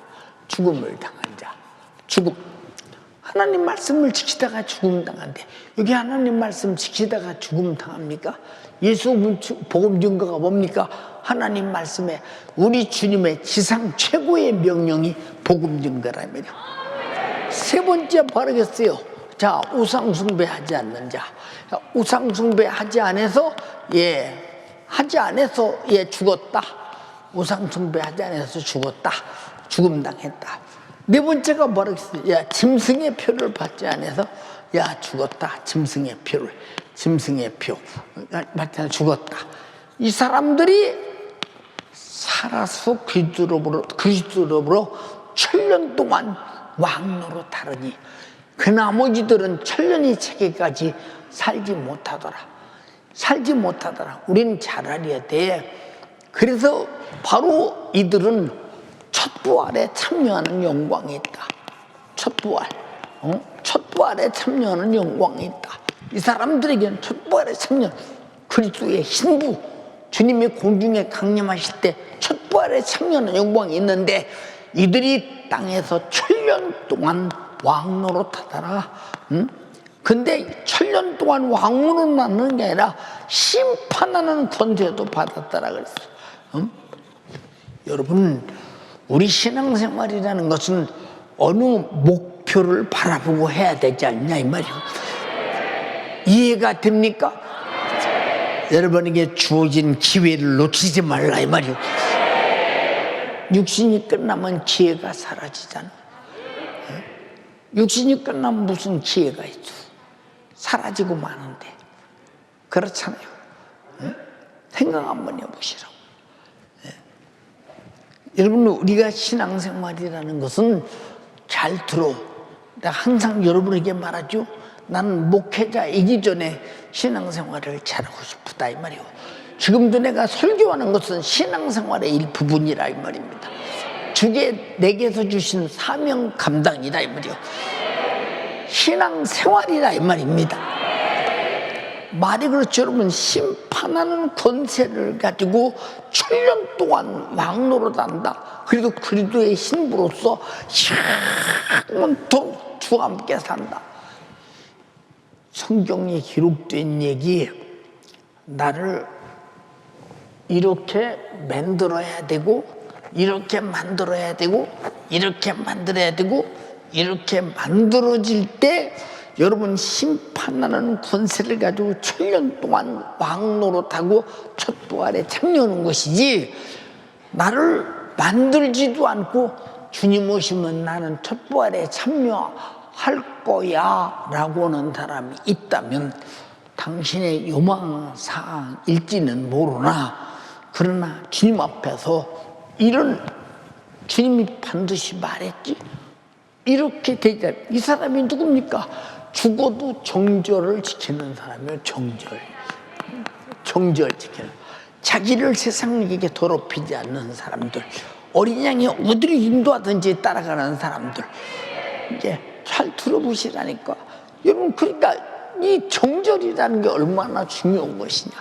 하나님 말씀을 지키다가 죽음 당한대. 여기 하나님 말씀 지키다가 죽음 당합니까? 예수 복음 증거가 뭡니까? 하나님 말씀에 우리 주님의 지상 최고의 명령이 복음 증거라 말이에요. 세 번째 바르겠어요. 자, 우상 숭배하지 않는 자. 우상 숭배하지 않아서 죽었다. 우상 숭배하지 않아서 죽었다. 죽음 당했다. 네 번째가 뭐라겠어요? 짐승의 표를 받지 않아서 죽었다. 짐승의 표 받지 않아서 죽었다. 이 사람들이 살아서 그리스도로 천년 동안 왕노로 타르니 그 나머지들은 천년이 차기까지 살지 못하더라. 우린 잘 알아야 돼. 그래서 바로 이들은 첫 부활에 참여하는 영광이 있다. 첫 부활에 참여하는 영광이 있다. 이 사람들에게는 첫 부활에 참여, 그리스도의 신부, 주님이 공중에 강림하실 때 첫 부활에 참여하는 영광이 있는데 이들이 땅에서 1000년 동안 왕 노릇하더라. 근데 1000년 동안 왕 노릇하는 게 아니라 심판하는 권세도 받았더라 그랬어. 여러분, 우리 신앙생활이라는 것은 어느 목표를 바라보고 해야 되지 않냐 이 말이요. 이해가 됩니까? 여러분에게 주어진 기회를 놓치지 말라 이 말이요. 육신이 끝나면 기회가 사라지잖아. 육신이 끝나면 무슨 기회가 있어? 사라지고 마는데. 그렇잖아요. 생각 한번 해보시라고. 여러분, 우리가 신앙생활이라는 것은 잘 들어. 내가 항상 여러분에게 말하죠. 나는 목회자이기 전에 신앙생활을 잘하고 싶다 이 말이요. 지금도 내가 설교하는 것은 신앙생활의 일부분이라 이 말입니다. 주께 내게서 주신 사명 감당이다 이 말이요. 신앙생활이라 이 말입니다. 말이 그렇죠 여러분. 심판하는 권세를 가지고 1000년 동안 왕노릇한다. 그래도 그리스도의 신부로서 영원토록 주와 함께 산다. 성경에 기록된 얘기, 나를 이렇게 만들어야 되고 이렇게 만들어야 되고 이렇게 만들어야 되고 이렇게 만들어질 때 여러분 심판하는 권세를 가지고 1000년 동안 왕 노릇하고 첫 부활에 참여하는 것이지, 나를 만들지도 않고 주님 오시면 나는 첫 부활에 참여할 거야 라고 하는 사람이 있다면 당신의 요망사항일지는 모르나, 그러나 주님 앞에서 이런, 주님이 반드시 말했지, 이렇게 되자. 이 사람이 누굽니까? 죽어도 정절을 지키는 사람이에요. 정절 지키는, 자기를 세상에게 더럽히지 않는 사람들, 어린 양이 어디를 인도하든지 따라가는 사람들. 이제 잘 들어보시라니까 여러분. 그러니까 이 정절이라는 게 얼마나 중요한 것이냐.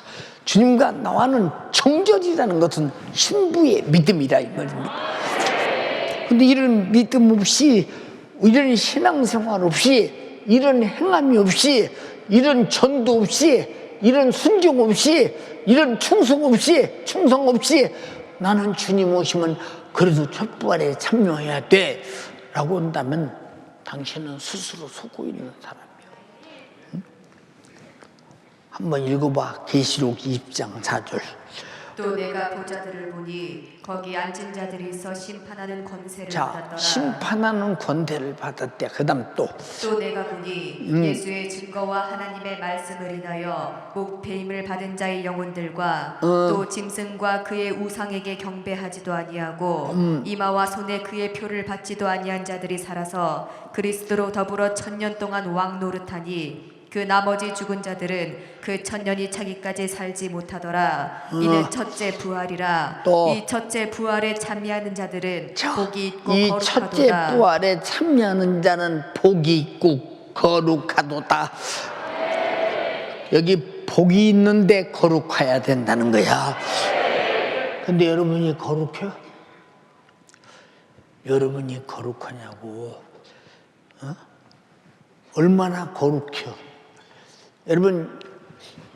주님과 나와는 정절이라는 것은 신부의 믿음이라 이 말입니다. 근데 이런 믿음 없이, 이런 신앙생활 없이, 이런 행함이 없이, 이런 전도 없이, 이런 순종 없이, 이런 충성 없이 나는 주님 오시면 그래도 첫 부활에 참여해야 돼 라고 한다면 당신은 스스로 속고 있는 사람이에요. 한번 읽어봐. 계시록 20장 4절. 또 내가 보자들을 보니 거기 앉은 자들이 서 심판하는 권세를 자, 받았더라. 심판하는 권세를 받았대. 그 다음 또 내가 보니 예수의 증거와 하나님의 말씀을 인하여 목배임을 받은 자의 영혼들과 또 짐승과 그의 우상에게 경배하지도 아니하고 이마와 손에 그의 표를 받지도 아니한 자들이 살아서 그리스도로 더불어 1000년 동안 왕 노릇하니 그 나머지 죽은 자들은 그 1000년이 차기까지 살지 못하더라. 이는 첫째 부활이라. 이 첫째 부활에 참여하는 자들은 복이 있고 이 거룩하도다. 첫째 부활에 참여하는 자는 복이 있고 거룩하도다. 여기 복이 있는데 거룩해야 된다는 거야. 근데 여러분이 거룩해요? 여러분이 거룩하냐고. 얼마나 거룩해요? 여러분,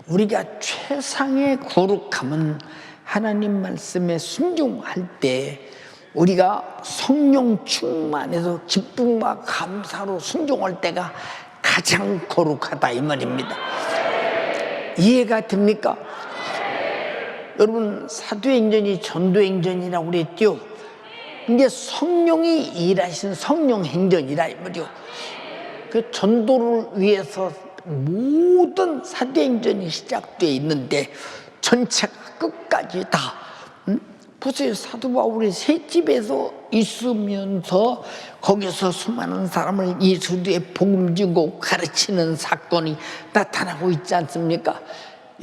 우리가 최상의 거룩함은 하나님 말씀에 순종할 때 우리가 성령 충만해서 기쁨과 감사로 순종할 때가 가장 거룩하다 이 말입니다. 이해가 됩니까? 여러분, 사도행전이 전도행전이라고 그랬죠. 이게 성령이 일하신 성령행전이라 이 말이요. 그 전도를 위해서 모든 사도행전이 시작되어 있는데 전체가 끝까지 다, 보세요. 사도 바울이 셋집에서 있으면서 거기서 수많은 사람을 예수의 복음 주고 가르치는 사건이 나타나고 있지 않습니까?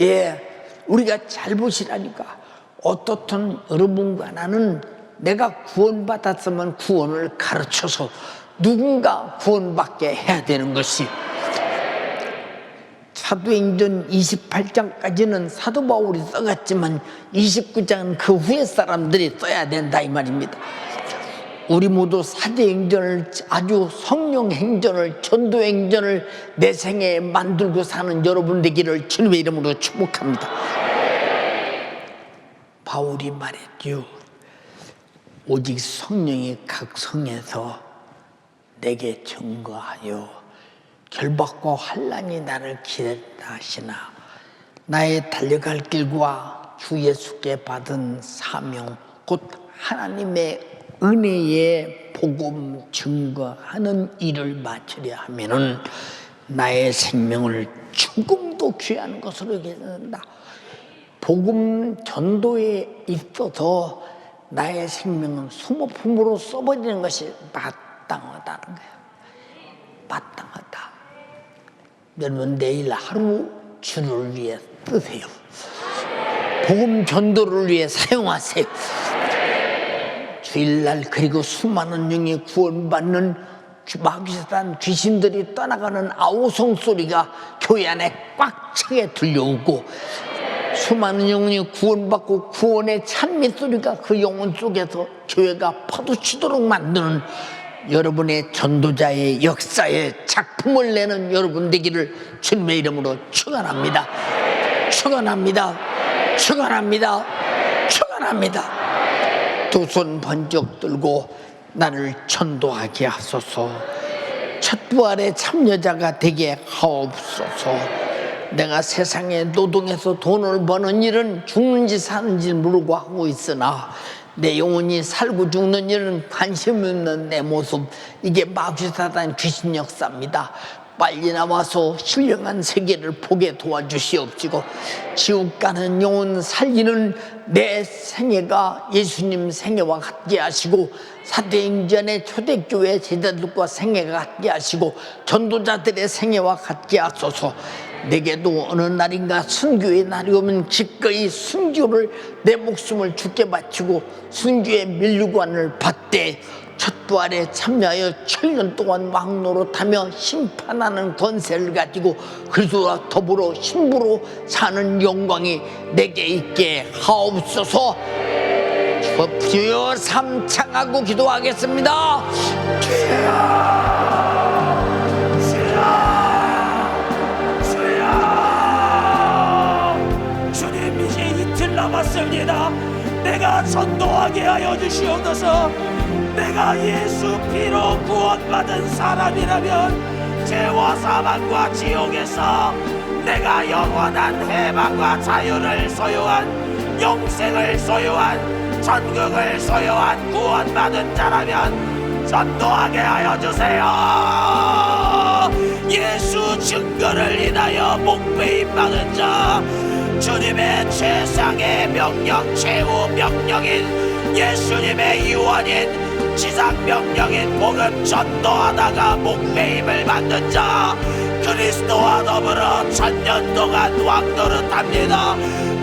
예, 우리가 잘 보시라니까. 어떻든 여러분과 나는 내가 구원받았으면 구원을 가르쳐서 누군가 구원받게 해야 되는 것이 사도행전 28장까지는 사도 바울이 써갔지만 29장은 그 후에 사람들이 써야 된다 이 말입니다. 우리 모두 사도행전을 아주 성령행전을 전도행전을 내 생애에 만들고 사는 여러분 되기를 주님의 이름으로 축복합니다. 바울이 말했죠. 오직 성령이 각 성에서 내게 증거하여 결박과 환난이 나를 기다린다 하시나 나의 달려갈 길과 주 예수께 받은 사명 곧 하나님의 은혜의 복음 증거하는 일을 마치려 하면은 나의 생명을 조금도 귀한 것으로 여겨진다. 복음 전도에 있어서 나의 생명은 소모품으로 써버리는 것이 마땅하다는 거예요. 마땅하다. 여러분 내일 하루 주를 위해 쓰세요. 복음 전도를 위해 사용하세요. 주일날 그리고 수많은 영이 구원받는 마귀사단 귀신들이 떠나가는 아우성 소리가 교회 안에 꽉 차게 들려오고 수많은 영혼이 구원받고 구원의 찬미 소리가 그 영혼 속에서 교회가 파도치도록 만드는 여러분의 전도자의 역사의 작품을 내는 여러분 되기를 주님의 이름으로 축원합니다. 축원합니다. 축원합니다. 축원합니다. 두 손 번쩍 들고 나를 전도하게 하소서. 첫 부활의 참여자가 되게 하옵소서. 내가 세상에 노동해서 돈을 버는 일은 죽는지 사는지 모르고 하고 있으나 내 영혼이 살고 죽는 일은 관심 없는 내 모습, 이게 마귀사단 귀신 역사입니다. 빨리 나와서 신령한 세계를 보게 도와주시옵시고 지옥 가는 영혼 살리는 내 생애가 예수님 생애와 같게 하시고 사도행전의 초대교회 제자들과 생애가 같게 하시고 전도자들의 생애와 같게 하소서. 내게도 어느 날인가 순교의 날이 오면 기꺼이 순교를 내 목숨을 주께 바치고 순교의 면류관을 받되 첫 부활에 참여하여 7년 동안 왕노릇하며 심판하는 권세를 가지고 그리스도와 더불어 신부로 사는 영광이 내게 있게 하옵소서. 주여 삼창하고 기도하겠습니다. 주님 이제 이틀 남았습니다. 내가 전도하게 하여 주시옵소서. 내가 예수 피로 구원받은 사람이라면 죄와 사망과 지옥에서 내가 영원한 해방과 자유를 소유한 영생을 소유한 천국을 소유한 구원받은 자라면 전도하게 하여 주세요. 예수 증거를 인하여 목배임 받은 자, 주님의 최상의 명령 최후 명령인 예수님의 유언인 지상 명령인 복음 전도하다가 목배임을 받는 자, 그리스도와 더불어 1000년 동안 왕노릇합니다.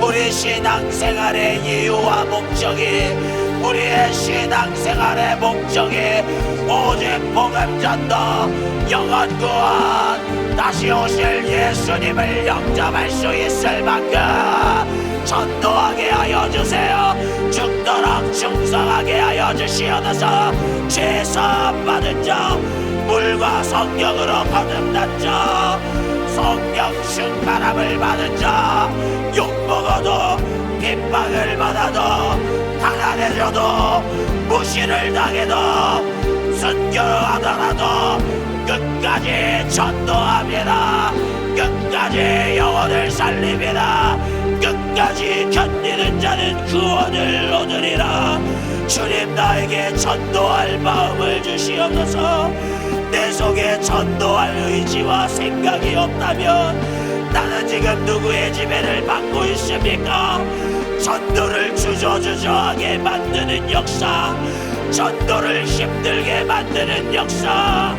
우리 신앙생활의 이유와 목적이, 우리의 신앙생활의 목적이 오직 복음 전도, 영혼 구원, 다시 오실 예수님을 영접할 수 있을 만큼 전도하게 하여 주세요. 죽도록 충성하게 하여 주시옵소서. 죄사함 받은 자, 물과 성령으로 거듭난 자, 성령 충만함을 받은 자, 욕먹어도 핍박을 받아도 가난해져도 무시를 당해도 순교하더라도 끝까지 전도합니다. 끝까지 영혼을 살립니다. 끝까지 견디는 자는 구원을 얻으리라. 주님 나에게 전도할 마음을 주시옵소서. 내 속에 전도할 의지와 생각이 없다면 나는 지금 누구의 지배를 받고 있습니까? 전도를 주저주저하게 만드는 역사, 전도를 힘들게 만드는 역사,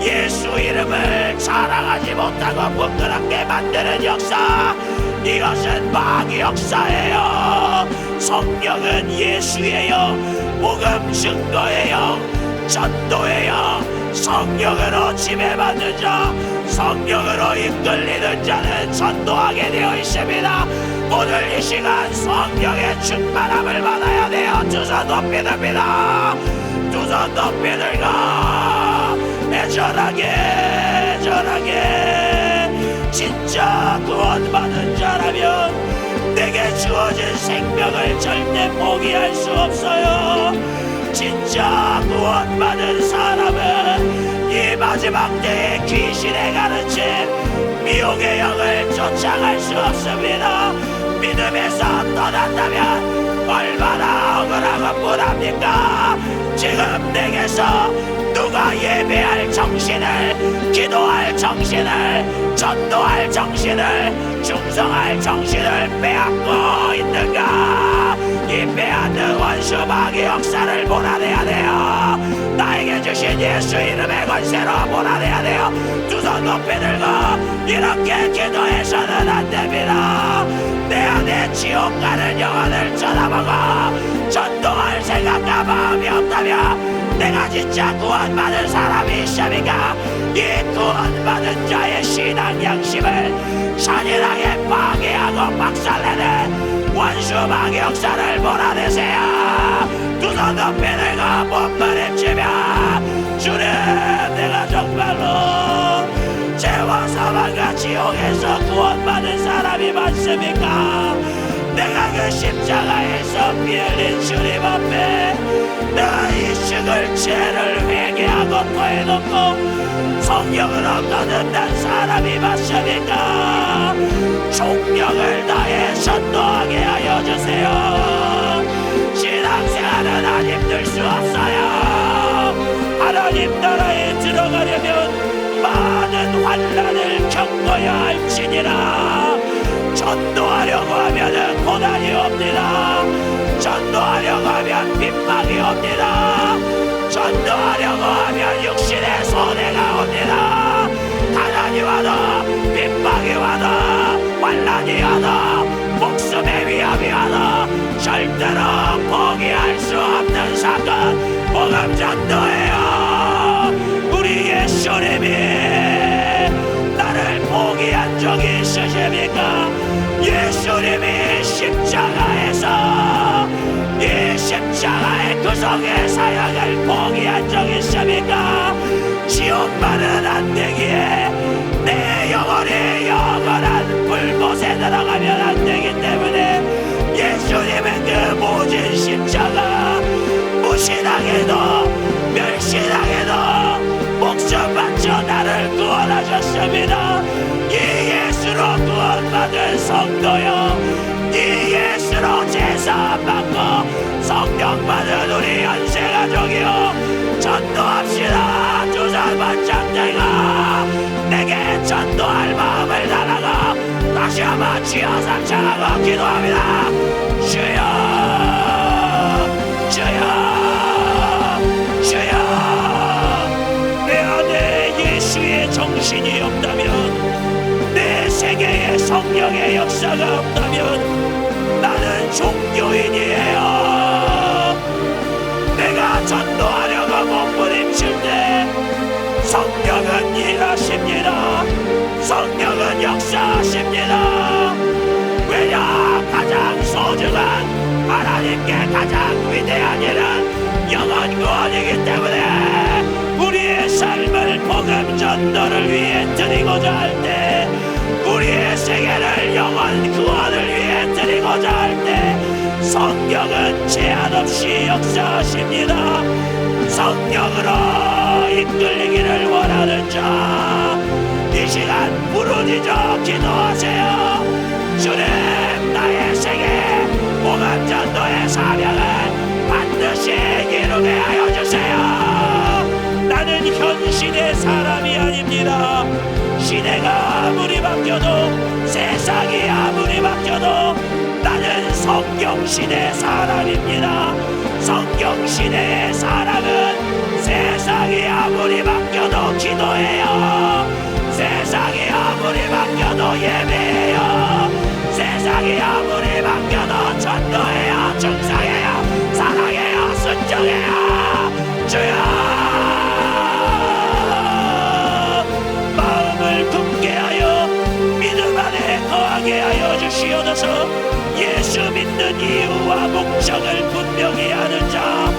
예수 이름을 자랑하지 못하고 부끄럽게 만드는 역사, 이것은 마귀 역사예요. 성령은 예수예요. 복음 증거예요. 전도예요. 성령으로 지배받는 자, 성령으로 이끌리는 자는 전도하게 되어 있습니다. 오늘 이 시간 성령의 충만함을 받아야 돼요. 두 손 높이 듭니다. 두 손 높이 들고 애절하게 진짜 구원받은 자라면 내게 주어진 생명을 절대 포기할 수 없어요. 진짜 구원받은 사람은 이 마지막 때에 귀신의 가르침, 미혹의 영을 쫓아갈 수 없습니다. 믿음에서 떠난다면 얼마나 억울하고 분합니까? 지금 내게서 누가 예배할 정신을, 기도할 정신을, 전도할 정신을, 충성할 정신을 빼앗고 있는가? 이 빼앗는 원수 마귀 역사를 몰아내야 돼요. 나에게 주신 예수 이름의 권세로 몰아내야 돼요. 두 손 높이 들고 이렇게 기도해서는 안 됩니다. 내 안에 지옥 가는 영혼을 쳐다보고 전도할 생각과 마음이 없다면 내가 진짜 구원받은 사람이 있습니까? 이 구원받은 자의 신앙 양심을 잔인하게 파괴하고 박살내는 원수 마귀 역사를 몰아내세요. 두 손 높이 들고 몸부림치며 주님, 내가 정말로 죄와 사망과 지옥에서 구원받은 사람이 많습니까? 내가 그 십자가에서 피 흘린 주님 앞에 내가 이 식을 죄를 회개하고 토해놓고 성령으로 거듭난 사람이 맞습니까? 총력을 다해 전도하게 하여 주세요. 신앙생활은 안 힘들 수 없어요. 하나님 나라에 들어가려면 많은 환난을 겪어야 할지니라. 전도하려고 하면 고난이 옵니다. 전도하려고 하면 핍박이 옵니다. 전도하려고 하면 육신의 손해가 옵니다. 가난이 와도 핍박이 와도 환난이 와도 목숨의 위협이 와도 절대로 포기할 수 없는 사건, 복음 전도예요. 우리 예수님이 나를 포기한 적이 있으십니까? 예수님이 십자가에서 이 십자가의 구속의 사역을 포기한 적이 있습니까? 지옥만은 안 되기에 내 영혼이 영원한 불못에 들어가면 안 되기 때문에 예수님은 그 모진 십자가 무신하게도 멸신하게도 목숨 바쳐 나를 구원하셨습니다. 이 예수로 구원받은 성도여, 이 예수로 제사 받고 성령 받은 우리 연세가족이여, 전도합시다. 두 손 바짝 들고 내게 전도할 마음을 달라고 다시 한번 주여 삼창하고 기도합니다. 주여, 주여, 주여. 내 안에 예수의 정신이 없다면, 내 세계에 성령의 역사가 없다면 나는 종교인이에요. 내가 전도하려고 몸부림칠 때 성령은 일하십니다. 성령은 역사하십니다. 왜냐? 가장 소중한 하나님께 가장 위대한 일은 영혼 구원이기 때문에 우리의 삶을 복음 전도를 위해 드리고자 할 때, 우리의 세계를 영혼 구원을 위해 드리고자 할 때 성령은 제한 없이 역사하십니다. 성령으로 이끌리기를 원하는 자, 이 시간 부르짖어 기도하세요. 주님, 나의 세계 복음 전도의 사명을 반드시 이루게 하여 주세요. 나는 현 시대 사람이 아닙니다. 시대가 아무리 바뀌어도, 세상이 아무리 바뀌어도 나는 성경시대 사람입니다. 성경시대의 사람은 세상이 아무리 바뀌어도 기도해요. 세상이 아무리 바뀌어도 예배해요. 세상이 아무리 바뀌어도 전도해요. 증상해요. 사랑해요. 순종해요. 주여, 마음을 되게 하여 주시옵소서. 예수 믿는 이유와 목적을 분명히 아는 자,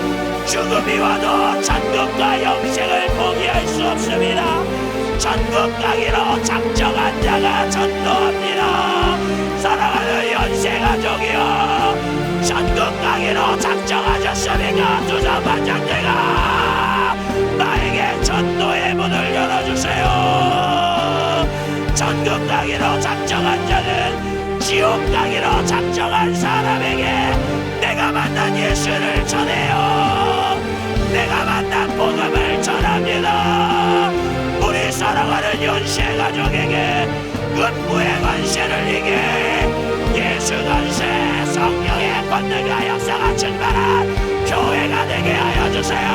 죽음이 와도 천국과 영생을 포기할 수 없습니다. 천국 가기로 작정한 자가 전도합니다. 사랑하는 연세가족이여, 천국 가기로 작정하셨습니까? 두산반장대가 나에게 전도의 문을 열어주세요. 천국 가기로 작정한 자는 지옥 가기로 작정한 사람에게 내가 만난 예수를 전해요. 내가 만난 복음을 전합니다. 우리 사랑하는 연세가족에게 음부의 권세를 이게 예수 권세, 성령의 권능과 역사가 충만한 교회가 되게 하여 주세요.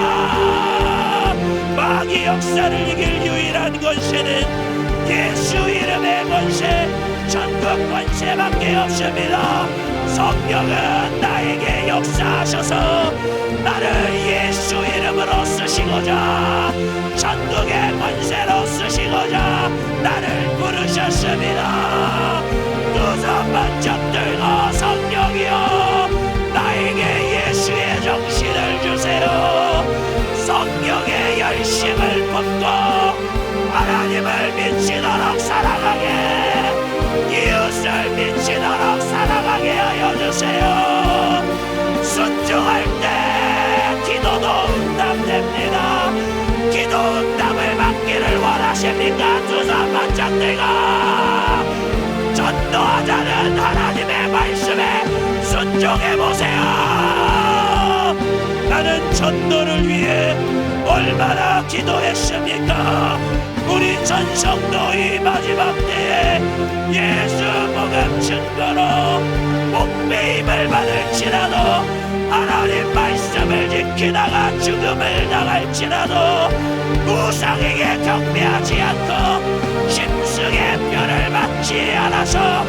마귀 역사를 이길 유일한 권세는 예수 이름의 권세, 전국 권세밖에 없습니다. 성령은 나에게 역사하셔서 나를 예수 이름으로 쓰시고자, 전국의 권세로 쓰시고자 나를 부르셨습니다. 두 손 번쩍 들고 성령이여, 나에게 예수의 정신을 주세요. 성령의 열심을 품고 하나님을 미치도록 살아가게, 이웃을 미치도록 살아가게 하여 주세요. 순종할 때 기도도 응답됩니다. 기도 응답을 받기를 원하십니까? 두 손 번쩍 들고 전도하자는 하나님의 말씀에 순종해 보세요. 나는 전도를 위해 얼마나 기도했습니까? 우리 전성도의 마지막 때에 예수 복음 증거로 목배임을 받을지라도, 하나님 말씀을 지키다가 죽음을 당할지라도 우상에게 경배하지 않고 짐승의 뼈를 받지 않아서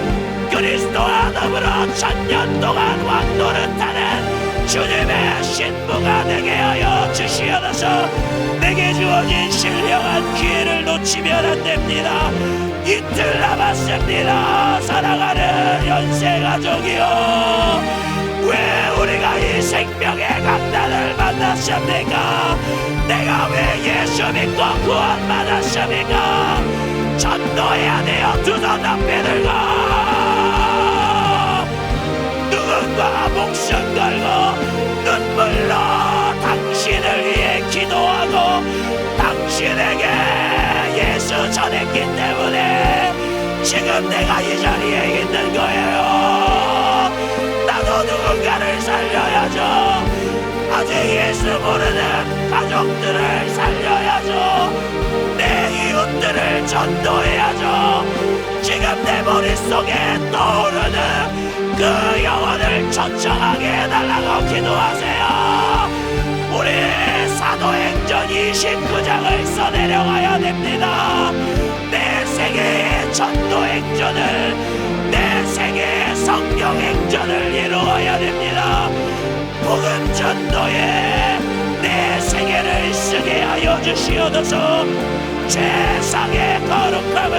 그리스도와 더불어 천년 동안 왕노릇하는 주님의 신부가 되게 하여 주시옵소서. 내게 주어진 신령한 기회를 놓치면 안 됩니다. 이틀 남았습니다. 사랑하는 연세가족이여, 왜 우리가 이 생명의 강단을 만났습니까? 내가 왜 예수 믿고 구원받았습니까? 전도해야 돼요. 두 손 앞에 들고 누군가 목숨 걸고 눈물로 당신을 위해 기도하고 당신에게 예수 전했기 때문에 지금 내가 이 자리에 있는 거예요. 나도 누군가를 살려야죠. 아직 예수 모르는 가족들을 살려야죠. 내 이웃들을 전도해야죠. 지금 내 머릿속에 떠오르는 그 영혼을 초청하게 해달라고 기도하세요. 우리 사도행전 29장을 써내려가야 됩니다. 내 세계의 전도행전을, 내 세계의 성령행전을 이루어야 됩니다. 복음 전도에 내 세계를 쓰게 하여 주시옵소서. 최상의 거룩함은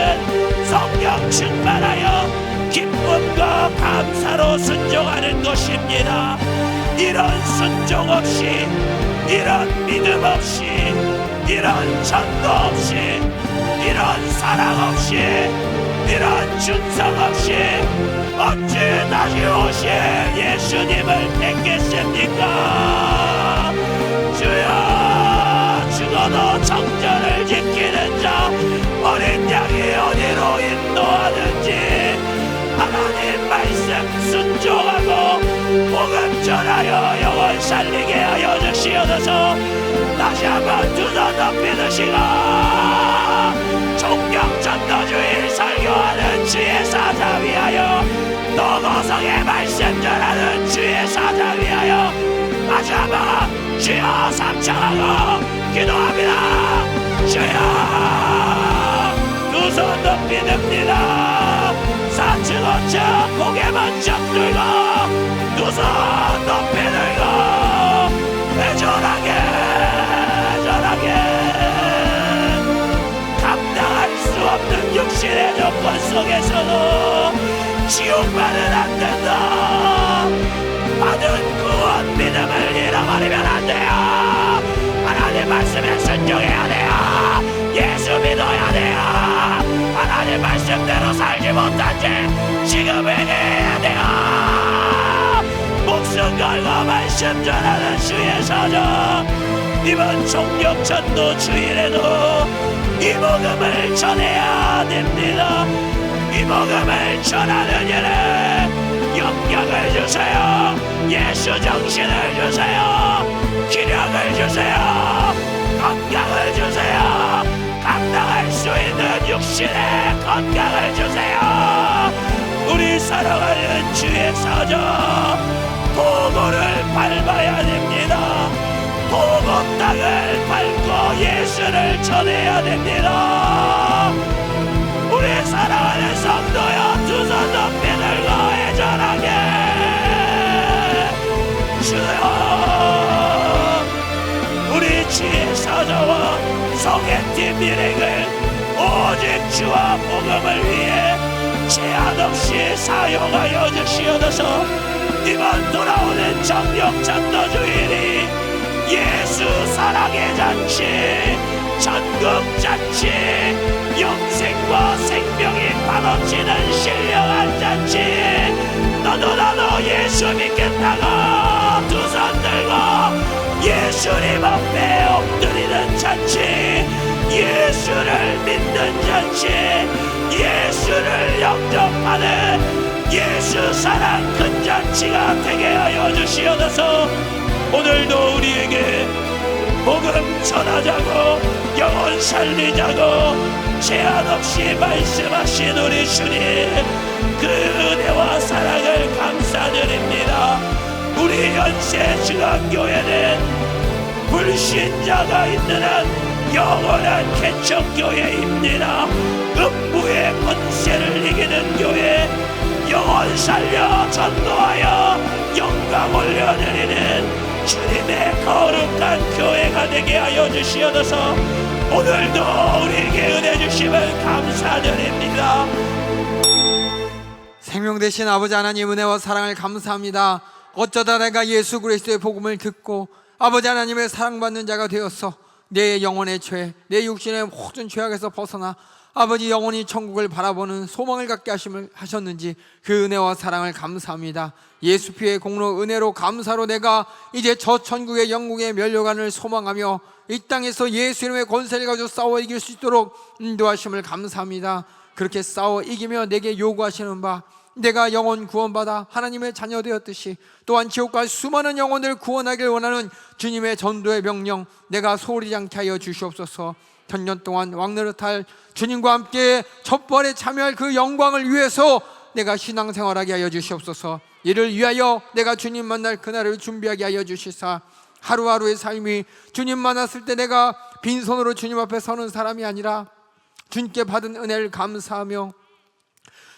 성령 충만하여 기쁨과 감사로 순종하는 것입니다. 이런 순종 없이, 이런 믿음 없이, 이런 전도 없이, 이런 사랑 없이, 이런 충성 없이 어찌 다시 오실 예수님을 뵙겠습니까? 주여, 죽어도 정절을 지키는 자, 어린 양이 어디로 인도하는지 하나님 말씀 순종하고 복음 전하여 영혼 살리게 하여 주시옵소서. 다시 한번 두 손 높이 드시고 총격 전도주일 설교하는 주의 사자 위하여, 노고성의 말씀 전하는 주의 사자 위하여 다시 한번 주여 삼창하고 기도합니다. 주여, 두 손 높이 듭니다. 사층 어차 고개 번쩍 들고 두 손 높이 들고 애절하게 감당할 수 없는 육신의 조건 속에서도 지옥만은 안 된다. 받은 구원 믿음을 잃어버리면 안 돼요. 하나님 말씀에 순종해야 돼요. 예수 믿어야 돼요. 하나님 말씀대로 살지 못한지 지금 회개해야 돼요. 목숨 걸고 말씀 전하는 주의 사정, 이번 총력전도 주일에도 이 복음을 전해야 됩니다. 이 복음을 전하는 일에 영향을 주세요. 예수 정신을 주세요. 기력을 주세요. 건강을 주세요. 감당할 수 있는 육신의 건강을 주세요. 우리 사랑하는 주의 사정, 도구를 밟아야 됩니다. 도구 땅을 밟고 예수를 전해야 됩니다. 우리 사랑하는 성도여, 두 손 높이 들고 애절하게 주여, 우리 지혜 사자와 소개팀 일행을 오직 주와 복음을 위해 제한 없이 사용하여 주시옵소서. 이번 돌아오는 정령 전도 주일이 예수 사랑의 잔치, 전국 잔치, 영생과 생명이 받아치는 신령한 잔치, 너도 나도 예수 믿겠다고 두 손 들고 예수님 앞에 엎드리는 잔치, 예수를 믿는 잔치, 예수를 영접하는 예수 사랑 큰 잔치가 되게 하여 주시옵소서. 오늘도 우리에게 복음 전하자고 영혼 살리자고 제한 없이 말씀하신 우리 주님, 그 은혜와 사랑을 감사드립니다. 우리 연세중앙교회는 불신자가 있는 한 영원한 개척교회입니다. 음부의 권세를 이기는 교회, 영혼 살려 전도하여 영광 올려드리는 주님의 거룩한 교회가 되게 하여 주시옵소서. 오늘도 우리에게 은혜 주심을 감사드립니다. 생명 되신 아버지 하나님, 은혜와 사랑을 감사합니다. 어쩌다 내가 예수 그리스도의 복음을 듣고 아버지 하나님의 사랑받는 자가 되었어 내 영혼의 죄, 내 육신의 모든 죄악에서 벗어나 아버지 영원히 천국을 바라보는 소망을 갖게 하셨는지 그 은혜와 사랑을 감사합니다. 예수 피의 공로 은혜로 감사로 내가 이제 저 천국의 영국의 면류관을 소망하며 이 땅에서 예수 이름의 권세를 가지고 싸워 이길 수 있도록 인도하심을 감사합니다. 그렇게 싸워 이기며 내게 요구하시는 바, 내가 영혼 구원받아 하나님의 자녀 되었듯이 또한 지옥과 수많은 영혼을 구원하길 원하는 주님의 전도의 명령, 내가 소홀히 않게 하여 주시옵소서. 천년 동안 왕노릇할 주님과 함께 첫벌에 참여할 그 영광을 위해서 내가 신앙생활하게 하여 주시옵소서. 이를 위하여 내가 주님 만날 그날을 준비하게 하여 주시사, 하루하루의 삶이 주님 만났을 때 내가 빈손으로 주님 앞에 서는 사람이 아니라 주님께 받은 은혜를 감사하며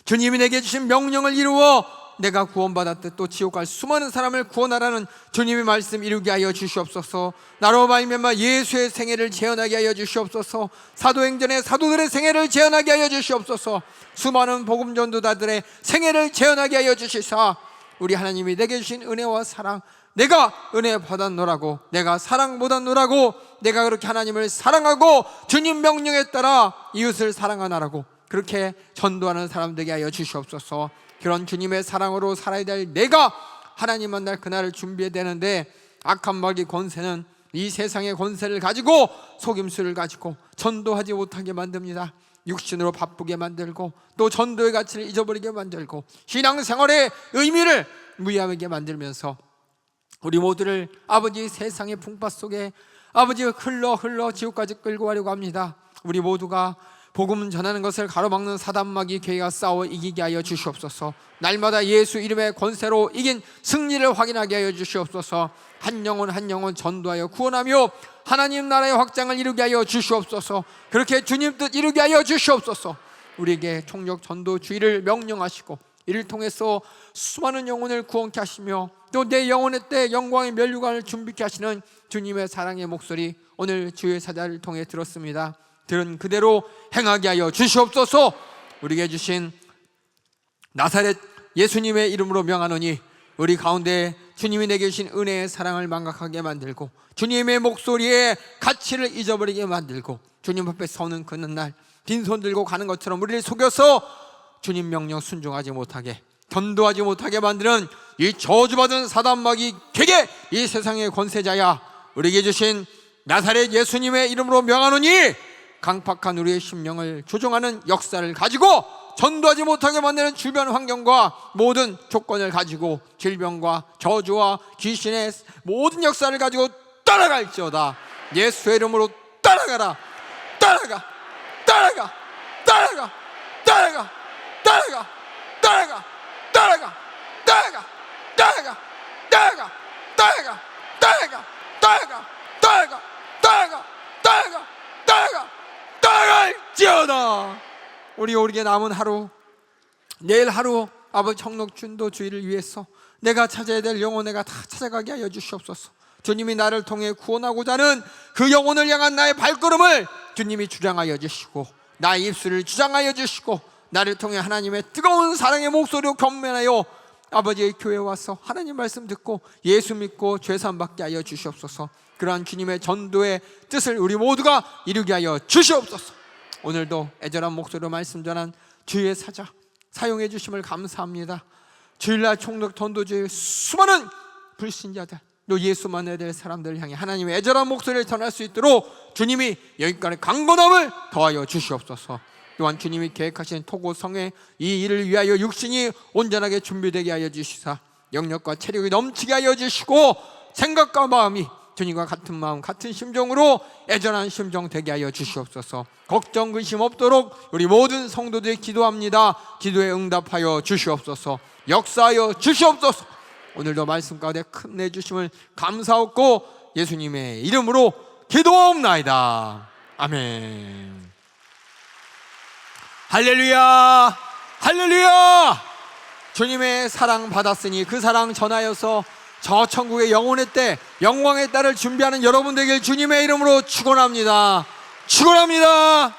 주님이 내게 주신 명령을 이루어 내가 구원받았듯 또 지옥 갈 수많은 사람을 구원하라는 주님의 말씀 이루게 하여 주시옵소서. 나로 말미암아 예수의 생애를 재현하게 하여 주시옵소서. 사도행전의 사도들의 생애를 재현하게 하여 주시옵소서. 수많은 복음 전도자들의 생애를 재현하게 하여 주시사, 우리 하나님이 내게 주신 은혜와 사랑, 내가 은혜 받았노라고, 내가 사랑 받았노라고, 내가 그렇게 하나님을 사랑하고 주님 명령에 따라 이웃을 사랑하나라고 그렇게 전도하는 사람들에게 하여 주시옵소서. 그런 주님의 사랑으로 살아야 될 내가 하나님 만날 그날을 준비해야 되는데, 악한 마귀 권세는 이 세상의 권세를 가지고 속임수를 가지고 전도하지 못하게 만듭니다. 육신으로 바쁘게 만들고 또 전도의 가치를 잊어버리게 만들고 신앙생활의 의미를 무의미하게 만들면서 우리 모두를 아버지 세상의 풍파 속에 아버지 흘러 지옥까지 끌고 가려고 합니다. 우리 모두가 복음 전하는 것을 가로막는 사단마귀 괴가 싸워 이기게 하여 주시옵소서. 날마다 예수 이름의 권세로 이긴 승리를 확인하게 하여 주시옵소서. 한 영혼 한 영혼 전도하여 구원하며 하나님 나라의 확장을 이루게 하여 주시옵소서. 그렇게 주님 뜻 이루게 하여 주시옵소서. 우리에게 총력 전도 주의를 명령하시고 이를 통해서 수많은 영혼을 구원케 하시며 또 내 영혼의 때 영광의 면류관을 준비케 하시는 주님의 사랑의 목소리 오늘 주의 사자를 통해 들었습니다. 들은 그대로 행하게 하여 주시옵소서. 우리에게 주신 나사렛 예수님의 이름으로 명하노니 우리 가운데 주님이 내게 주신 은혜의 사랑을 망각하게 만들고 주님의 목소리의 가치를 잊어버리게 만들고 주님 앞에 서는 그는 날 빈손 들고 가는 것처럼 우리를 속여서 주님 명령 순종하지 못하게, 전도하지 못하게 만드는 이 저주받은 사단마귀 객의 이 세상의 권세자야, 우리에게 주신 나사렛 예수님의 이름으로 명하노니 강팍한 우리의 심령을 조종하는 역사를 가지고 전도하지 못하게 만드는 주변 환경과 모든 조건을 가지고 질병과 저주와 귀신의 모든 역사를 가지고 따라갈지어다. 예수의 이름으로 따라가라. 따라가, 따라가, 따라가, 따라가, 따라가, 따라가, 따라가, 따라가, 따라가, 따라가, 따라가, 따라가, 따라가, 따라가, 따라가, 따라가, 따라가, 따라갈지어다. 우리에게 남은 하루, 내일 하루 아버지 청록준도 주의를 위해서 내가 찾아야 될 영혼 내가 다 찾아가게 하여 주시옵소서. 주님이 나를 통해 구원하고자 하는 그 영혼을 향한 나의 발걸음을 주님이 주장하여 주시고 나의 입술을 주장하여 주시고 나를 통해 하나님의 뜨거운 사랑의 목소리로 경면하여 아버지의 교회에 와서 하나님 말씀 듣고 예수 믿고 죄사함 받게 하여 주시옵소서. 그러한 주님의 전도의 뜻을 우리 모두가 이루게 하여 주시옵소서. 오늘도 애절한 목소리로 말씀 전한 주의 사자 사용해 주심을 감사합니다. 주일날 총독 전도주의 수많은 불신자들 또 예수 만나야 될 사람들을 향해 하나님의 애절한 목소리를 전할 수 있도록 주님이 여기까지 강건함을 더하여 주시옵소서. 또한 주님이 계획하신 토고성의 이 일을 위하여 육신이 온전하게 준비되게 하여 주시사 영력과 체력이 넘치게 하여 주시고 생각과 마음이 주님과 같은 마음 같은 심정으로 애절한 심정 되게 하여 주시옵소서. 걱정 근심 없도록 우리 모든 성도들이 기도합니다. 기도에 응답하여 주시옵소서. 역사하여 주시옵소서. 오늘도 말씀 가운데 큰 내 주심을 감사하고 예수님의 이름으로 기도하옵나이다. 아멘. 할렐루야, 할렐루야. 주님의 사랑 받았으니 그 사랑 전하여서 저 천국의 영혼의 때 영광의 딸을 준비하는 여러분 되길 주님의 이름으로 축원합니다. 축원합니다.